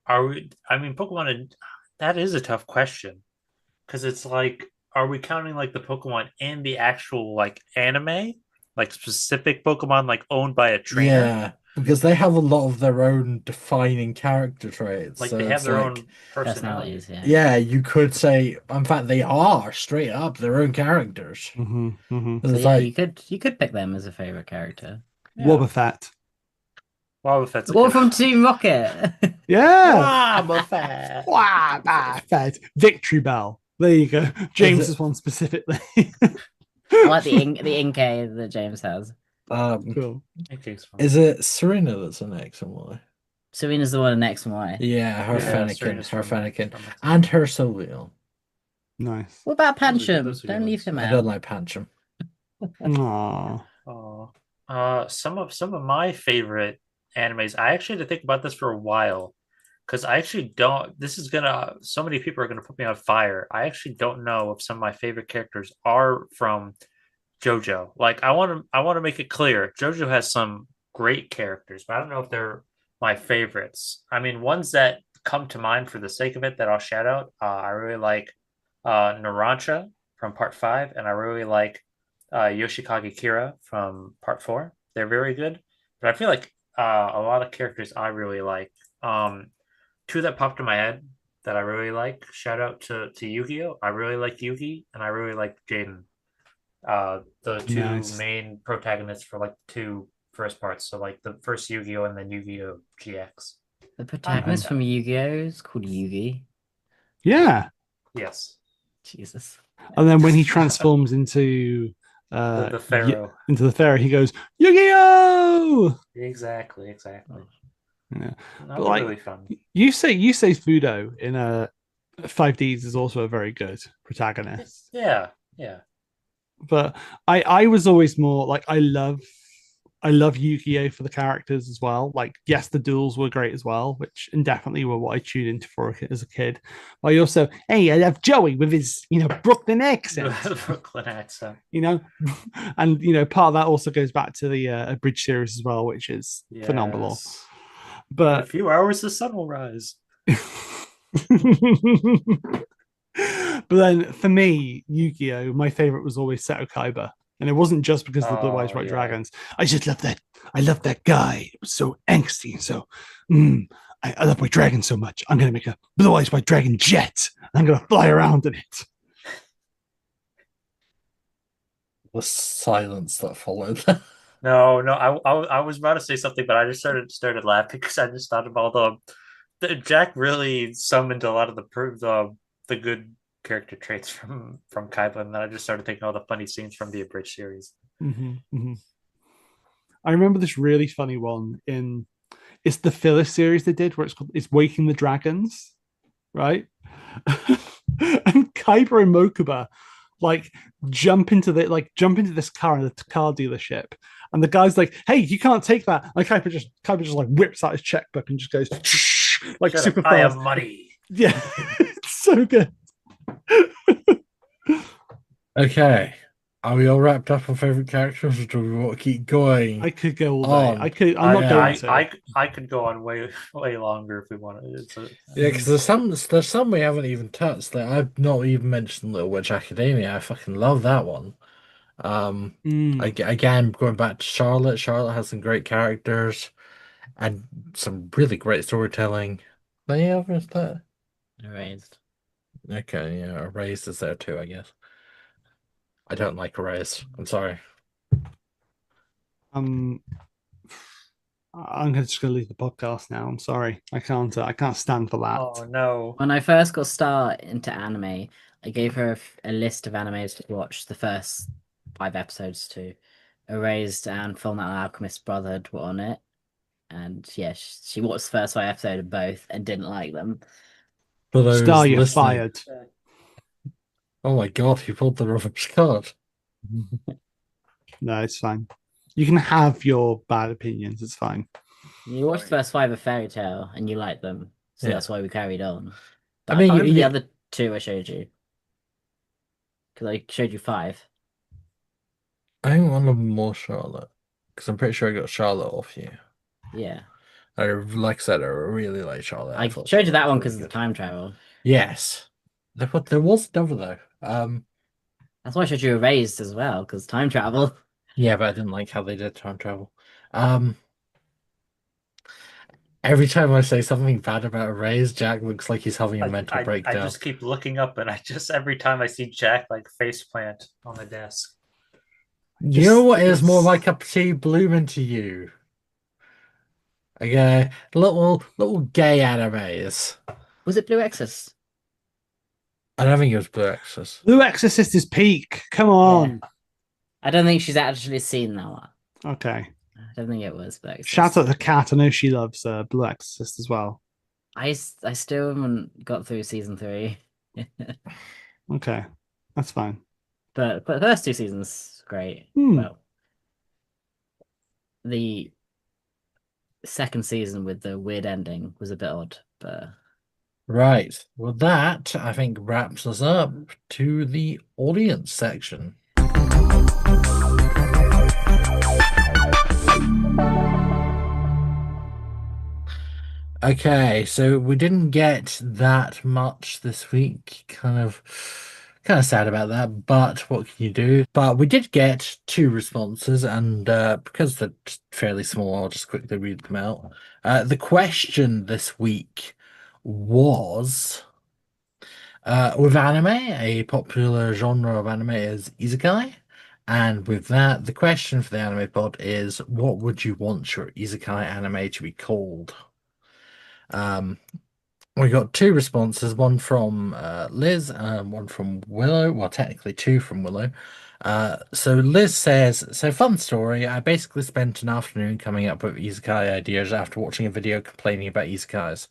Are we? I mean, Pokemon. That is a tough question because it's like, are we counting like the Pokemon in the actual like anime, like specific Pokemon like owned by a trainer? Yeah, because they have a lot of their own defining character traits. Like so they have it's their like, own personalities. Yeah. Yeah, you could say. In fact, they are straight up their own characters. Mm-hmm, mm-hmm. It's So yeah, like, you could pick them as a favorite character. Yeah. Wobbuffet. Wobbuffet's Or from Team Rocket. Yeah. Wobbuffet. Wobbuffet. Victory Bell. There you go. James is one specifically. I like the Inkay that James has. Cool. is it Serena that's an X and Y? Serena's the one in X and Y. Yeah, her Serena's Fennekin, from- and her Sylveon. Nice. What about Those are Pancham? good Don't leave ones. him I don't out. like Pancham. Aww. Some of my favorite animes. I actually had to think about this for a while because I actually don't. This is gonna. So many people are gonna put me on fire. I actually don't know if some of my favorite characters are from JoJo. Like I want to make it clear. JoJo has some great characters, but I don't know if they're my favorites. I mean, ones that come to mind for the sake of it that I'll shout out. I really like Narancia from Part 5, and I really like Yoshikage Kira from Part 4. They're very good, but I feel like a lot of characters I really like. Two that popped in my head that I really like. Shout out to Yu-Gi-Oh! I really like Yugi, and I really like Jaden. The two Nice. main protagonists for like the two first parts. So like the first Yu-Gi-Oh! And then Yu-Gi-Oh! GX. The protagonist from Yu-Gi-Oh! Is called Yugi. Yeah. Yes. Jesus. And then when he transforms into The Pharaoh. into the Pharaoh, he goes, Yu-Gi-Oh! Exactly. Yeah. That But was like, really fun. You say Fudo in 5Ds is also a very good protagonist. Yeah. But I was always more like I love Yu-Gi-Oh! For the characters as well. Like, yes, the duels were great as well, which indefinitely were what I tuned into for as a kid. But I also, hey, I love Joey with his, Brooklyn accent. Brooklyn accent. And part of that also goes back to the Abridged series as well, which is phenomenal. Yes. In But a few hours, the sun will rise. But then for me, Yu-Gi-Oh, my favorite was always Seto Kaiba. And it wasn't just because of the Blue Eyes White Dragons. I just love that. I love that guy. It was so angsty and so. I love my dragon so much. I'm gonna make a Blue Eyes White Dragon jet. I'm gonna fly around in it. The silence that followed. No. I was about to say something, but I just started laughing because I just thought about the Jack really summoned a lot of the good character traits from Kaiba, and then I just started thinking all the funny scenes from the Abridged series. I remember this really funny one it's the filler series they did where it's Waking the Dragons, right? And Kaiba and Mokuba jump into this car in the car dealership, and the guy's like, "Hey, you can't take that." And Kaiba just whips out his checkbook and just goes Shut super up, fast. I have money. Yeah, it's so good. Okay. Are we all wrapped up on favorite characters, or do we want to keep going? I could go all On. day. I'm not going to. I could go on way longer if we wanted. Yeah, because there's some we haven't even touched. That I've not even mentioned Little Witch Academia. I fucking love that one. Again, going back to Charlotte. Charlotte has some great characters and some really great storytelling. Any others that? Erased. Okay, yeah, Erased is there too, I guess. I don't like Erased. I'm sorry. I'm just gonna leave the podcast now. I'm sorry. I can't stand for that. Oh no. When I first got started into anime, I gave her a list of animes to watch. The first 5 episodes to Erased and Fullmetal Alchemist Brotherhood were on it. And yeah, she watched the first 5 episodes of both and didn't like them. For those Star, you're listening- fired. Oh my god, he pulled the reverse card. No, it's fine. You can have your bad opinions. It's fine. You watched the first 5 of Fairy Tail and you liked them, so Yeah. that's why we carried on. But I mean, I can't remember the yeah. other 2 I showed you, because I showed you 5. I think one of them more Charlotte. Because I'm pretty sure I got Charlotte off you. Yeah, Like I said, I really like Charlotte. I thought showed you that Charlotte one was because really of the good. time travel. Yes. There was another though. That's why I showed you Erased as well, because time travel. Yeah, but I didn't like how they did time travel. Every time I say something bad about Erased, Jack looks like he's having a mental breakdown. I just keep looking up, and every time I see Jack faceplant on the desk. You know what is more my cup of tea? Blooming to you. Okay, little gay animes. Was it Blue Exorcist? I don't think it was Blue Exorcist. Blue Exorcist is peak. Come on. I don't think she's actually seen that one. Okay. I don't think it was Blue Exorcist. Shout out to Kat. I know she loves Blue Exorcist as well. I still haven't got through season 3. Okay. That's fine. But the first 2 seasons, great. Hmm. Well, the second season with the weird ending was a bit odd, but Right. Well, that, I think, wraps us up to the audience section. Okay, so we didn't get that much this week. Kind of Kind of sad about that, but what can you do? But we did get 2 responses, and because they're just fairly small, I'll just quickly read them out. The question this week was, with anime, a popular genre of anime is isekai. And with that, the question for the anime pod is, what would you want your isekai anime to be called? We got 2 responses, one from Liz and one from Willow. Well, technically 2 from Willow. So Liz says, so fun story. I basically spent an afternoon coming up with isekai ideas after watching a video complaining about isekais.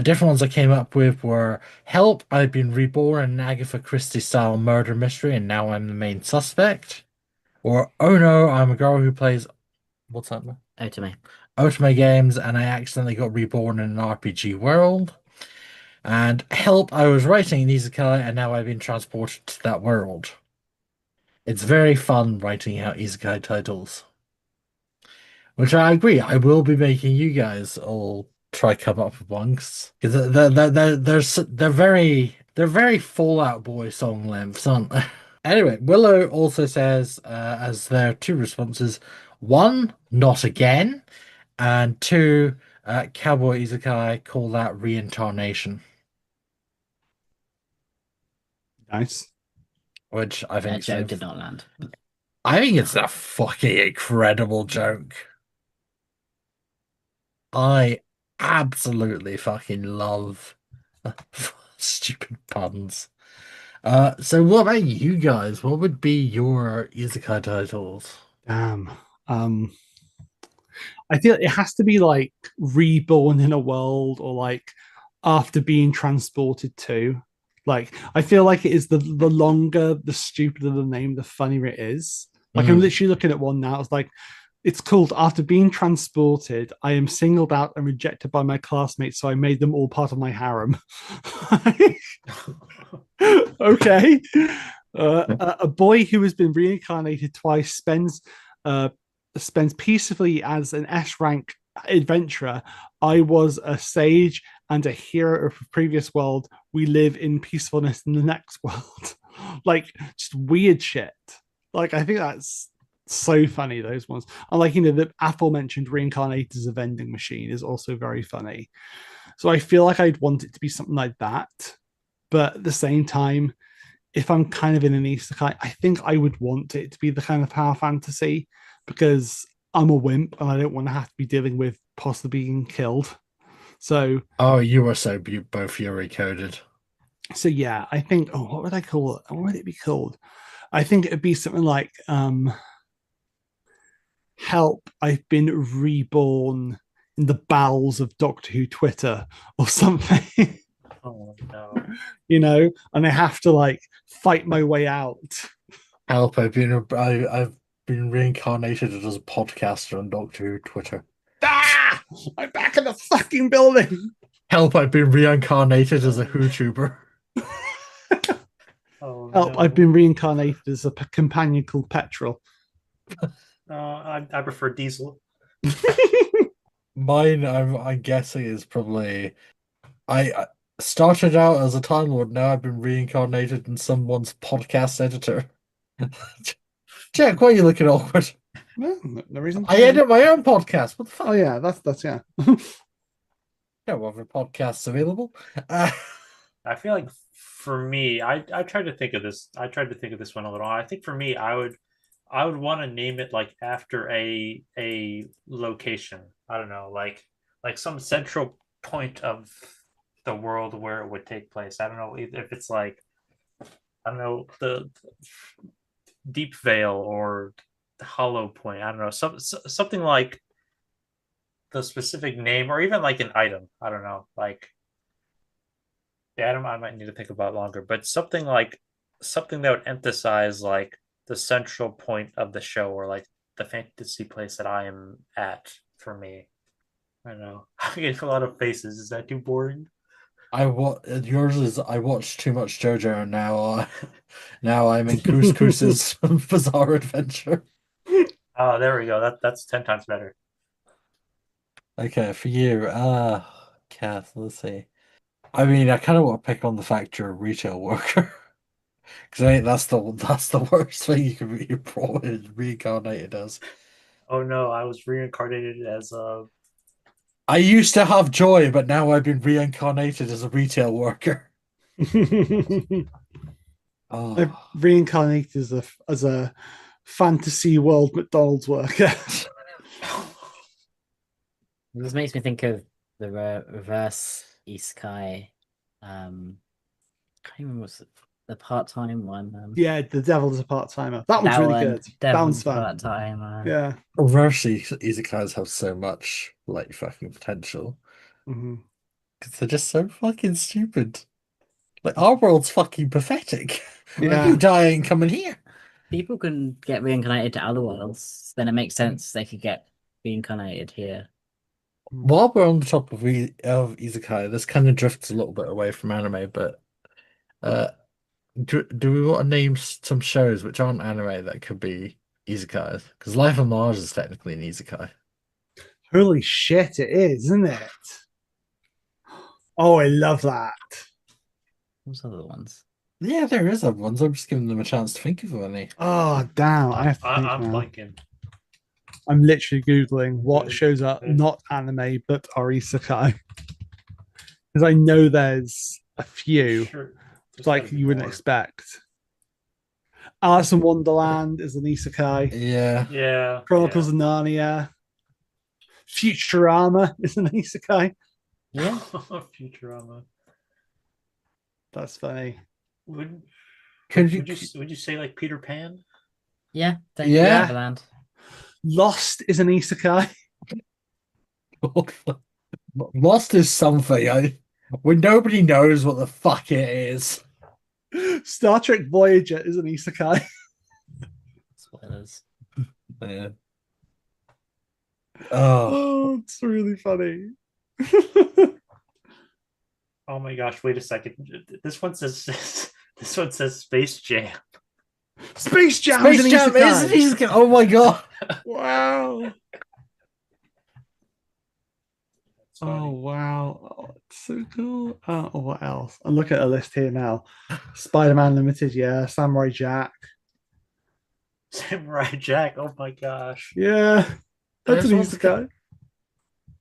Different ones I came up with were Help, I've been reborn in an Agatha Christie style murder mystery and now I'm the main suspect. Or Oh no, I'm a girl who plays what's that? Otome. Otome games and I accidentally got reborn in an RPG world. And Help, I was writing an isekai and now I've been transported to that world. It's very fun writing out isekai titles. Which I agree, I will be making you guys all try come up with one because they're very Fallout Boy song lengths, aren't they? Anyway, Willow also says as their 2 responses, 1, not again, and 2, cowboy isekai, call that reincarnation. Nice. Which I think That joke did not land. I think it's a fucking incredible joke. I absolutely fucking love stupid puns. So what about you guys? What would be your isekai titles? Damn. I feel it has to be like reborn in a world or like after being transported to. Like I feel like it is the longer, the stupider the name, the funnier it is. Like I'm literally looking at one now. It's like it's called After Being Transported, I am singled out and rejected by my classmates, so I made them all part of my harem. Okay. A boy who has been reincarnated twice spends peacefully as an S rank adventurer. I was a sage and a hero of a previous world. We live in peacefulness in the next world. Like just weird shit. Like I think that's so funny, those ones. And like, you know, the aforementioned reincarnated as a vending machine is also very funny. So I feel like I'd want it to be something like that. But at the same time, if I'm kind of in an isekai, I think I would want it to be the kind of power fantasy because I'm a wimp and I don't want to have to be dealing with possibly being killed. So, oh, you were so both Yuri coded. So yeah, I think. Oh, what would I call it? What would it be called? I think it would be something like "Help! I've been reborn in the bowels of Doctor Who Twitter" or something. Oh no. You know, and I have to like fight my way out. Help! I've been reincarnated as a podcaster on Doctor Who Twitter. Ah! I'm back in the fucking building. Help! I've been reincarnated as a YouTuber. Oh, Help! no. I've been reincarnated as a companion called Petrol. I prefer Diesel. Mine, I'm guessing, is probably I started out as a Time Lord. Now I've been reincarnated in someone's podcast editor. Jack, why are you looking awkward? No reason. I edit my own podcast. What the fuck? Oh yeah, that's yeah. No other podcasts available. I feel like for me, I tried to think of this. I tried to think of this one a little. I think for me, I would want to name it like after a location. I don't know, like some central point of the world where it would take place. I don't know if it's like, I don't know, the Deep Vale or Hollow Point. I don't know, something like the specific name or even like an item. I don't know, like the item I might need to think about longer, but something that would emphasize like the central point of the show or like the fantasy place that I am at for me. I don't know. I'm getting a lot of faces. Is that too boring? Yours is I watched too much JoJo and now I'm in Couscous's Bizarre Adventure. Oh, there we go. That's 10 times better. Okay, for you, Kath, let's see. I mean, I kind of want to pick on the fact you're a retail worker. Because I think that's the worst thing you can be reincarnated as. Oh no, I was reincarnated as a. I used to have joy, but now I've been reincarnated as a retail worker. I'm Oh, reincarnated as a fantasy world McDonald's worker. This makes me think of the reverse isekai. I can't remember what's the part-time one. Yeah, the devil is a part timer. That one's that really one, good. That one's Devil's fun. part-time. Yeah. reverse isekais have so much like fucking potential Mhm. because they're just so fucking stupid. Like our world's fucking pathetic. Yeah. You die and coming here. People can get reincarnated to other worlds, then it makes sense they could get reincarnated here. While we're on the topic of isekai, this kind of drifts a little bit away from anime, but uh, do we want to name some shows which aren't anime that could be isekais? Because Life on Mars is technically an isekai. Holy shit, it is, isn't it? Oh, I love that. What's other ones? Yeah, there is other ones. I'm just giving them a chance to think of any. Oh, damn. I have to think I'm now. blanking. I'm literally Googling what Good, shows are good. not anime but are isekai. Because I know there's a few Sure. There's like gotta be you wouldn't more. expect. Alice in Wonderland is an isekai. Yeah. Yeah. Chronicles of Narnia. Futurama is an isekai. Yeah. Futurama. That's funny. Would Could would you say like Peter Pan? Yeah. Yeah. Neverland. Lost is an isekai. Lost is something when nobody knows what the fuck it is. Star Trek Voyager is an isekai. Spoilers. Yeah. Oh, Oh, it's really funny. Oh my gosh! Wait a second. This one says this one says Space Jam. Space Jam Space is an Jam isekai. is an isekai. Oh my god. Wow. That's funny. Oh wow. Oh, it's so cool. What else? I'm looking at a list here now. Spider-Man Limited, yeah. Samurai Jack. Samurai Jack. Oh my gosh. Yeah. That's This an one's isekai.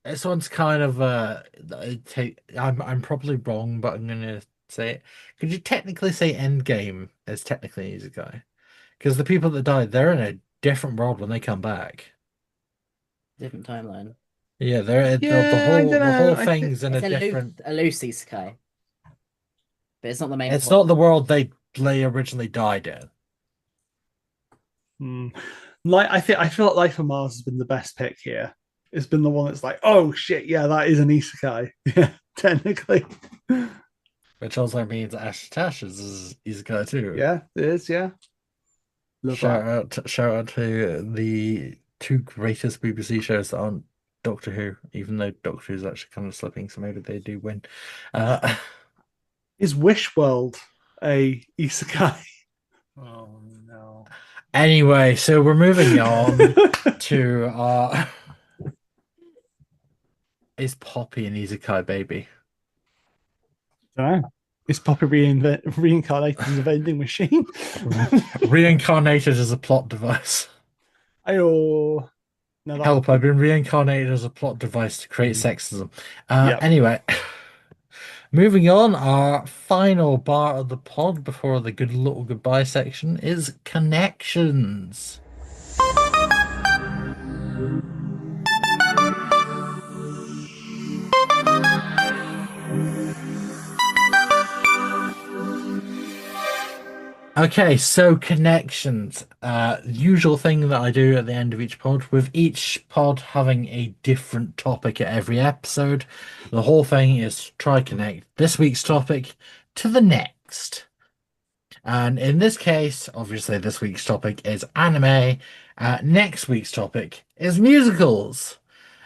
This one's kind of I'm probably wrong, but I'm gonna say it. Could you technically say Endgame is technically an isekai? Because the people that died, they're in a different world when they come back. Different timeline. Yeah, they're Yeah, the I whole don't know. whole I thing's in It's a different. a loose isekai. But it's not the main It's plot. not the world they originally died in. I feel like Life on Mars has been the best pick here. It's been the one that's like, oh shit, yeah, that is an isekai. Yeah, technically. Which also means Ash Tashes is isekai too. Yeah, it is, yeah. Love Shout that. out to the two greatest BBC shows that aren't Doctor Who, even though Doctor Who's actually kind of slipping, so maybe they do win. Is Wish World a isekai? Oh no. Anyway, so we're moving on to is Poppy an isekai baby? I don't know. Is Poppy reincarnated as a vending machine? Reincarnated as a plot device. No, Help, I've been reincarnated as a plot device to create sexism. Yep. Anyway, moving on, our final part of the pod before the good little goodbye section is connections. Okay, so connections. Usual thing that I do at the end of each pod, with each pod having a different topic at every episode. The whole thing is try connect this week's topic to the next. And in this case, obviously this week's topic is anime. Next week's topic is musicals.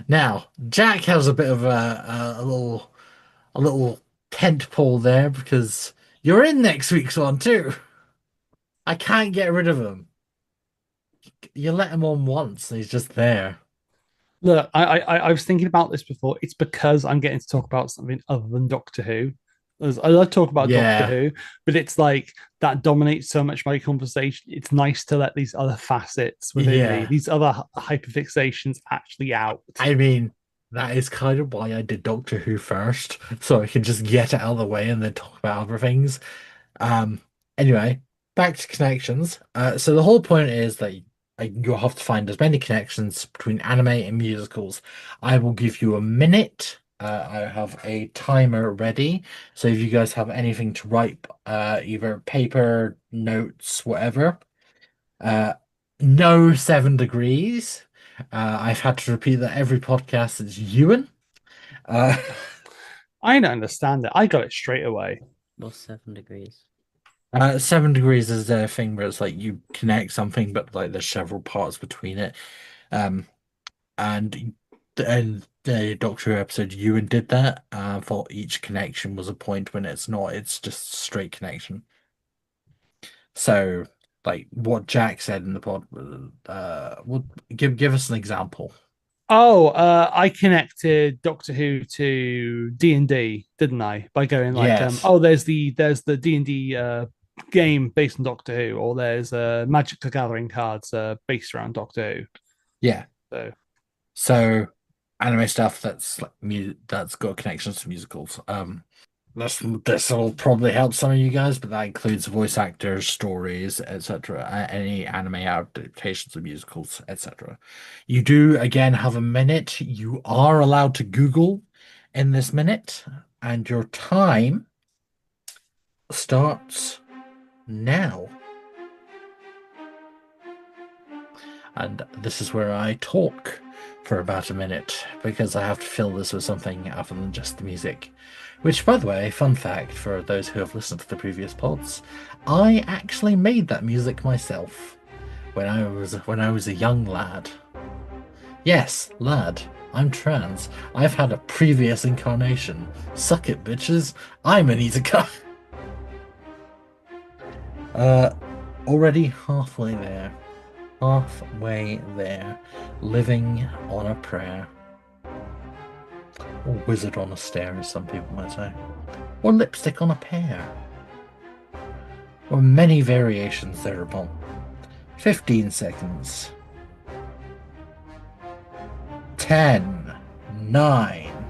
Now, Jack has a bit of a little tent pole there because you're in next week's one too. I can't get rid of him. You let him on once, and he's just there. Look, I was thinking about this before. It's because I'm getting to talk about something other than Doctor Who. I love talk about Yeah. Doctor Who, but it's like that dominates so much my conversation. It's nice to let these other facets within me, Yeah. these other hyperfixations actually out. I mean, that is kind of why I did Doctor Who first, so I can just get it out of the way and then talk about other things. Um, anyway, back to connections. So the whole point is that you'll have to find as many connections between anime and musicals. I will give you a minute. I have a timer ready, so if you guys have anything to write, either paper, notes, whatever. No 7 degrees. I've had to repeat that every podcast. It's Ewan. I don't understand it. I got it straight away. What's 7 degrees? 7 degrees is a thing where it's like you connect something, but like there's several parts between it. And the Doctor Who episode, Ewan did that. For each connection was a point. When it's not, it's just straight connection. So, like what Jack said in the pod, give us an example. Oh, I connected Doctor Who to D&D, didn't I? By going like, Yes. there's the D&D game based on Doctor Who, or there's Magic the Gathering cards based around Doctor Who. Yeah. So anime stuff that's like that's got connections to musicals. This will probably help some of you guys, but that includes voice actors, stories, etc. Any anime adaptations of musicals, etc. You do again have a minute. You are allowed to Google in this minute, and your time starts now. And this is where I talk for about a minute, because I have to fill this with something other than just the music. Which, by the way, fun fact for those who have listened to the previous pods, I actually made that music myself when I was a young lad. Yes, lad. I'm trans. I've had a previous incarnation. Suck it, bitches. I'm Anita Kai. Already halfway there. Halfway there. Living on a prayer. Or wizard on a stair, as some people might say. Or lipstick on a pear. Or many variations thereupon. 15 seconds. 10, 9,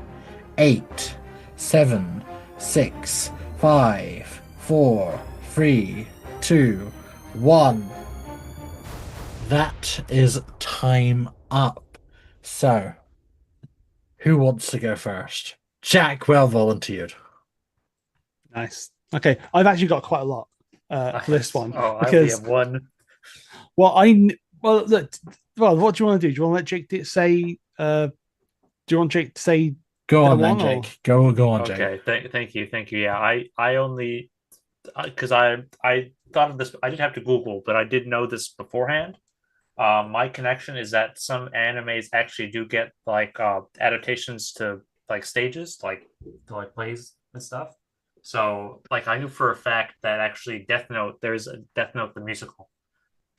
8, 7, 6, 5, 4, 3, 2, 1. That is time up. So, who wants to go first? Jack, well volunteered. nice. Okay, I've actually got quite a lot for this one. Oh, I only because have one. Look, what do you want to do? Do you want to let Jake say? Do you want Jake to say? Go on one, then, or- Jake. Go on, Jake. Okay, thank you. Yeah, I only because I thought of this. I didn't have to Google, but I did know this beforehand. My connection is that some animes actually do get like adaptations to like stages, like to like plays and stuff. So like I knew for a fact that actually Death Note, there's a Death Note the musical.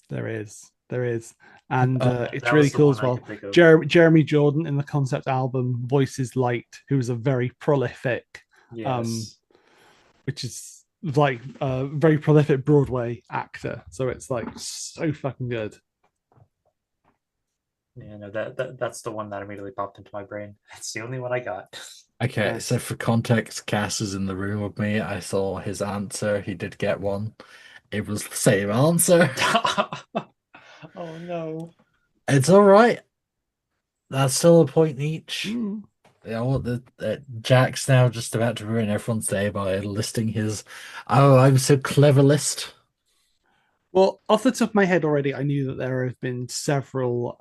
There is, and it's That really was the cool one as I well. could think of. Jeremy Jordan in the concept album voices Light, who is a very prolific, Yes. which is like a very prolific Broadway actor. So it's like so fucking good. Yeah, no, that's the one that immediately popped into my brain. It's the only one I got. Okay, Nice. so for context, Cass is in the room with me. I saw his answer. He did get one. It was the same answer. Oh no. It's all right. That's still a point each. Mm. You know, Jack's now just about to ruin everyone's day by listing his "Oh, I'm so clever" list. Well, off the top of my head already, I knew that there have been several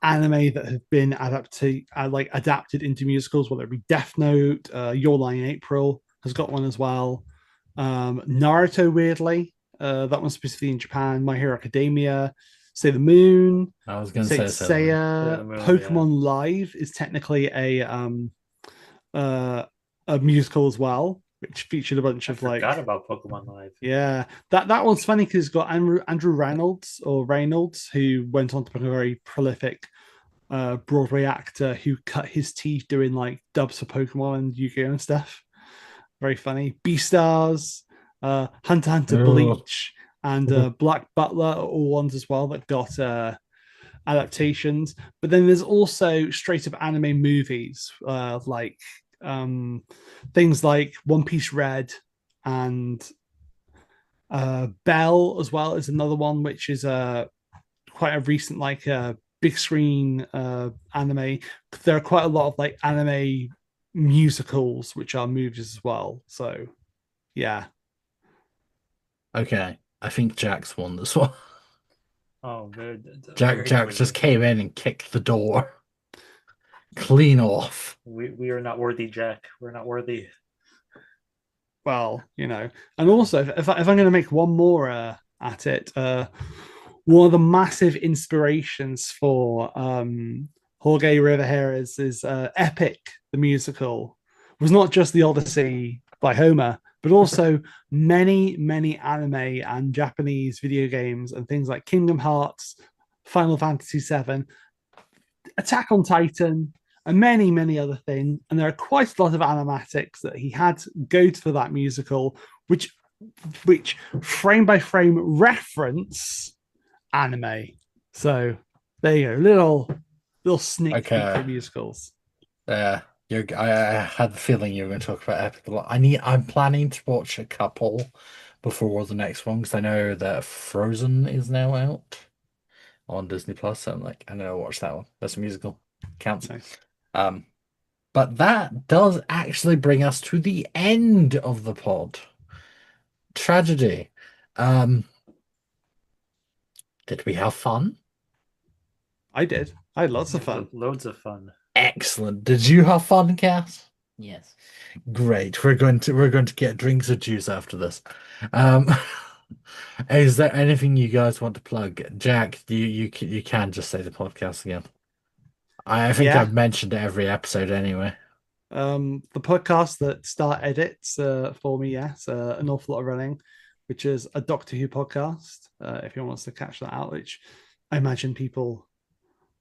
anime that have been adapted into musicals, whether it be Death Note, Your Lie in April has got one as well. Naruto, weirdly, that one specifically in Japan. My Hero Academia, Sailor Moon, I was going to say Saint Sailor Moon. Seiya, Sailor Moon, Pokemon Live is technically a musical as well, which featured a bunch I of like forgot about Pokemon Live. yeah, that one's funny because it's got Andrew Reynolds who went on to become a very prolific Broadway actor who cut his teeth doing like dubs for Pokemon and Yu-Gi-Oh and stuff. very funny. Beastars, Hunter x Hunter Oh. Bleach, and Black Butler are all ones as well that got adaptations. But then there's also straight up anime movies, like things like One Piece Red and Bell as well is another one, which is quite a recent like big screen anime. There are quite a lot of like anime musicals which are movies as well. So yeah. Okay, I think Jack's won this one. Oh, very, Jack just came in and kicked the door clean off. We are not worthy, Jack. We're not worthy. Well, and also if I'm going to make one more at it, one of the massive inspirations for Jorge Rivera's is Epic, the musical, was not just the Odyssey by Homer, but also many, many anime and Japanese video games and things like Kingdom Hearts, Final Fantasy VII, Attack on Titan, and many, many other things. And there are quite a lot of animatics that he had go for that musical, which frame by frame reference anime. So there you go, little sneak peek for musicals. Yeah, I had the feeling you were going to talk about Epic a lot. I'm planning to watch a couple before the next one because I know that Frozen is now out on Disney Plus. So I'm like, I know I'll watch that one. That's a musical. Counts. Nice. But that does actually bring us to the end of the pod. Tragedy. Did we have fun? I did. I had lots of fun. Loads of fun. Excellent. Did you have fun, Cass? Yes. Great. We're going to get drinks of juice after this. Is there anything you guys want to plug? Jack, you can just say the podcast again. I think I've mentioned it every episode anyway. The podcast that Star edits for me, yes, an awful lot of running, which is a Doctor Who podcast. If anyone wants to catch that out, which I imagine people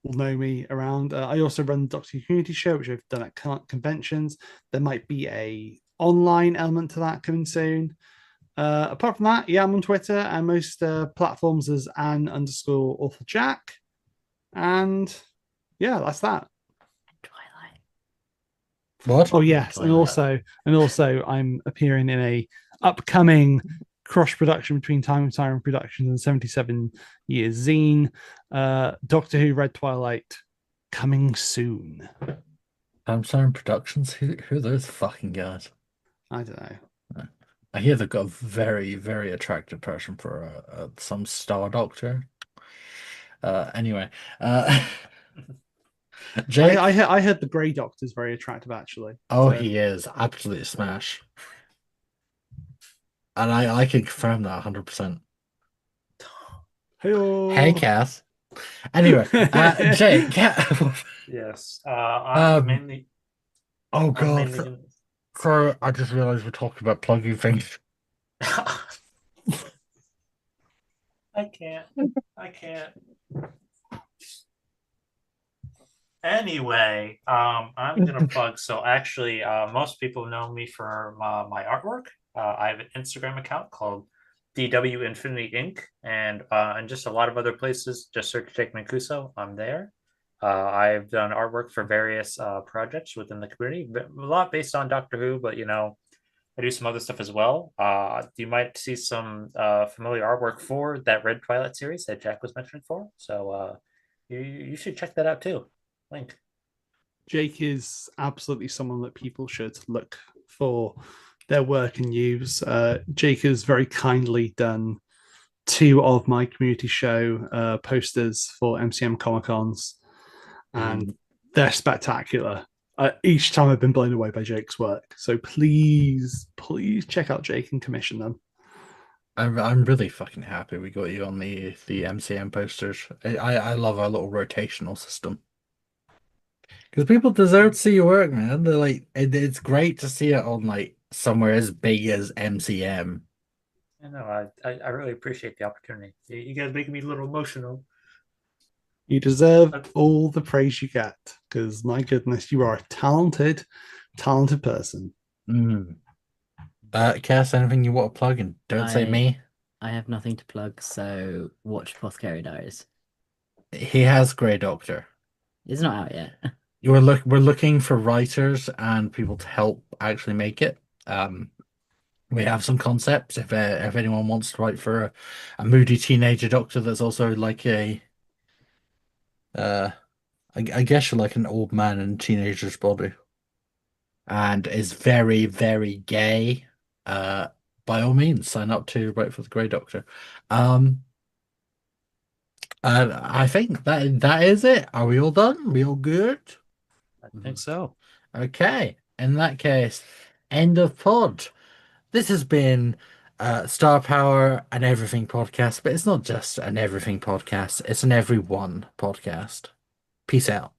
will know me around. I also run the Doctor Who Community Show, which I've done at conventions. There might be a online element to that coming soon. Apart from that, I'm on Twitter and most platforms as Ann_AwfulJack. And yeah, that's that. Twilight. What? Oh yes, and also I'm appearing in a upcoming cross production between Time and Siren Productions and 77 Years Zine. Doctor Who Red Twilight coming soon. Time Siren Productions? Who are those fucking guys? I don't know. I hear they've got a very, very attractive person for some Star Doctor. Anyway, Jake? I heard the Grey Doctor is very attractive, actually. Oh, so. He is. Absolute smash. And I can confirm that 100%. Hey-o. Hey, Cass. Anyway, Jake. Yes. I'm mainly... Oh, God. So I just realized we're talking about plugging things. I can't. Anyway, I'm gonna plug. So actually, most people know me for my artwork. I have an Instagram account called DW Infinity Inc. and just a lot of other places. Just search Jake Mancuso. I'm there. I've done artwork for various projects within the community, a lot based on Doctor Who, but I do some other stuff as well. You might see some familiar artwork for that Red Twilight series that Jack was mentioned for. So you should check that out too. Link. Jake is absolutely someone that people should look for their work and use. Jake has very kindly done 2 of my community show posters for MCM Comic Cons, and they're spectacular. Each time I've been blown away by Jake's work. So please check out Jake and commission them. I'm really fucking happy we got you on the MCM posters. I love our little rotational system. Because people deserve to see your work, man. They're like, it's great to see it on like somewhere as big as MCM. I know. I really appreciate the opportunity. You guys make me a little emotional. You deserve all the praise you get, because my goodness, you are a talented person. Cass, anything you want to plug? And don't say I- me. I have nothing to plug, so watch Apothecary Diaries. He has Grey Doctor. It's not out yet. We're looking for writers and people to help actually make it. We have some concepts. If anyone wants to write for a moody teenager doctor that's also like I guess you're like an old man in a teenager's body, and is very, very gay, by all means, sign up to write for the Grey Doctor. I think that is it. Are we all done? We all good? I think so. Okay. In that case, end of pod. This has been Star Power and Everything podcast, but it's not just an Everything podcast, it's an Everyone podcast. Peace out.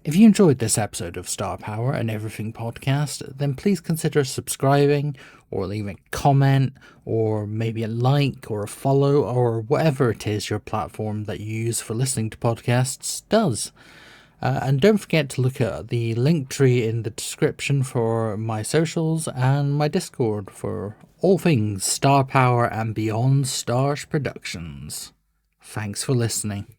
If you enjoyed this episode of Star Power and Everything podcast, then please consider subscribing or leaving a comment or maybe a like or a follow or whatever it is your platform that you use for listening to podcasts does. And don't forget to look at the link tree in the description for my socials and my Discord for all things Star Power and Beyond Stars Productions. Thanks for listening.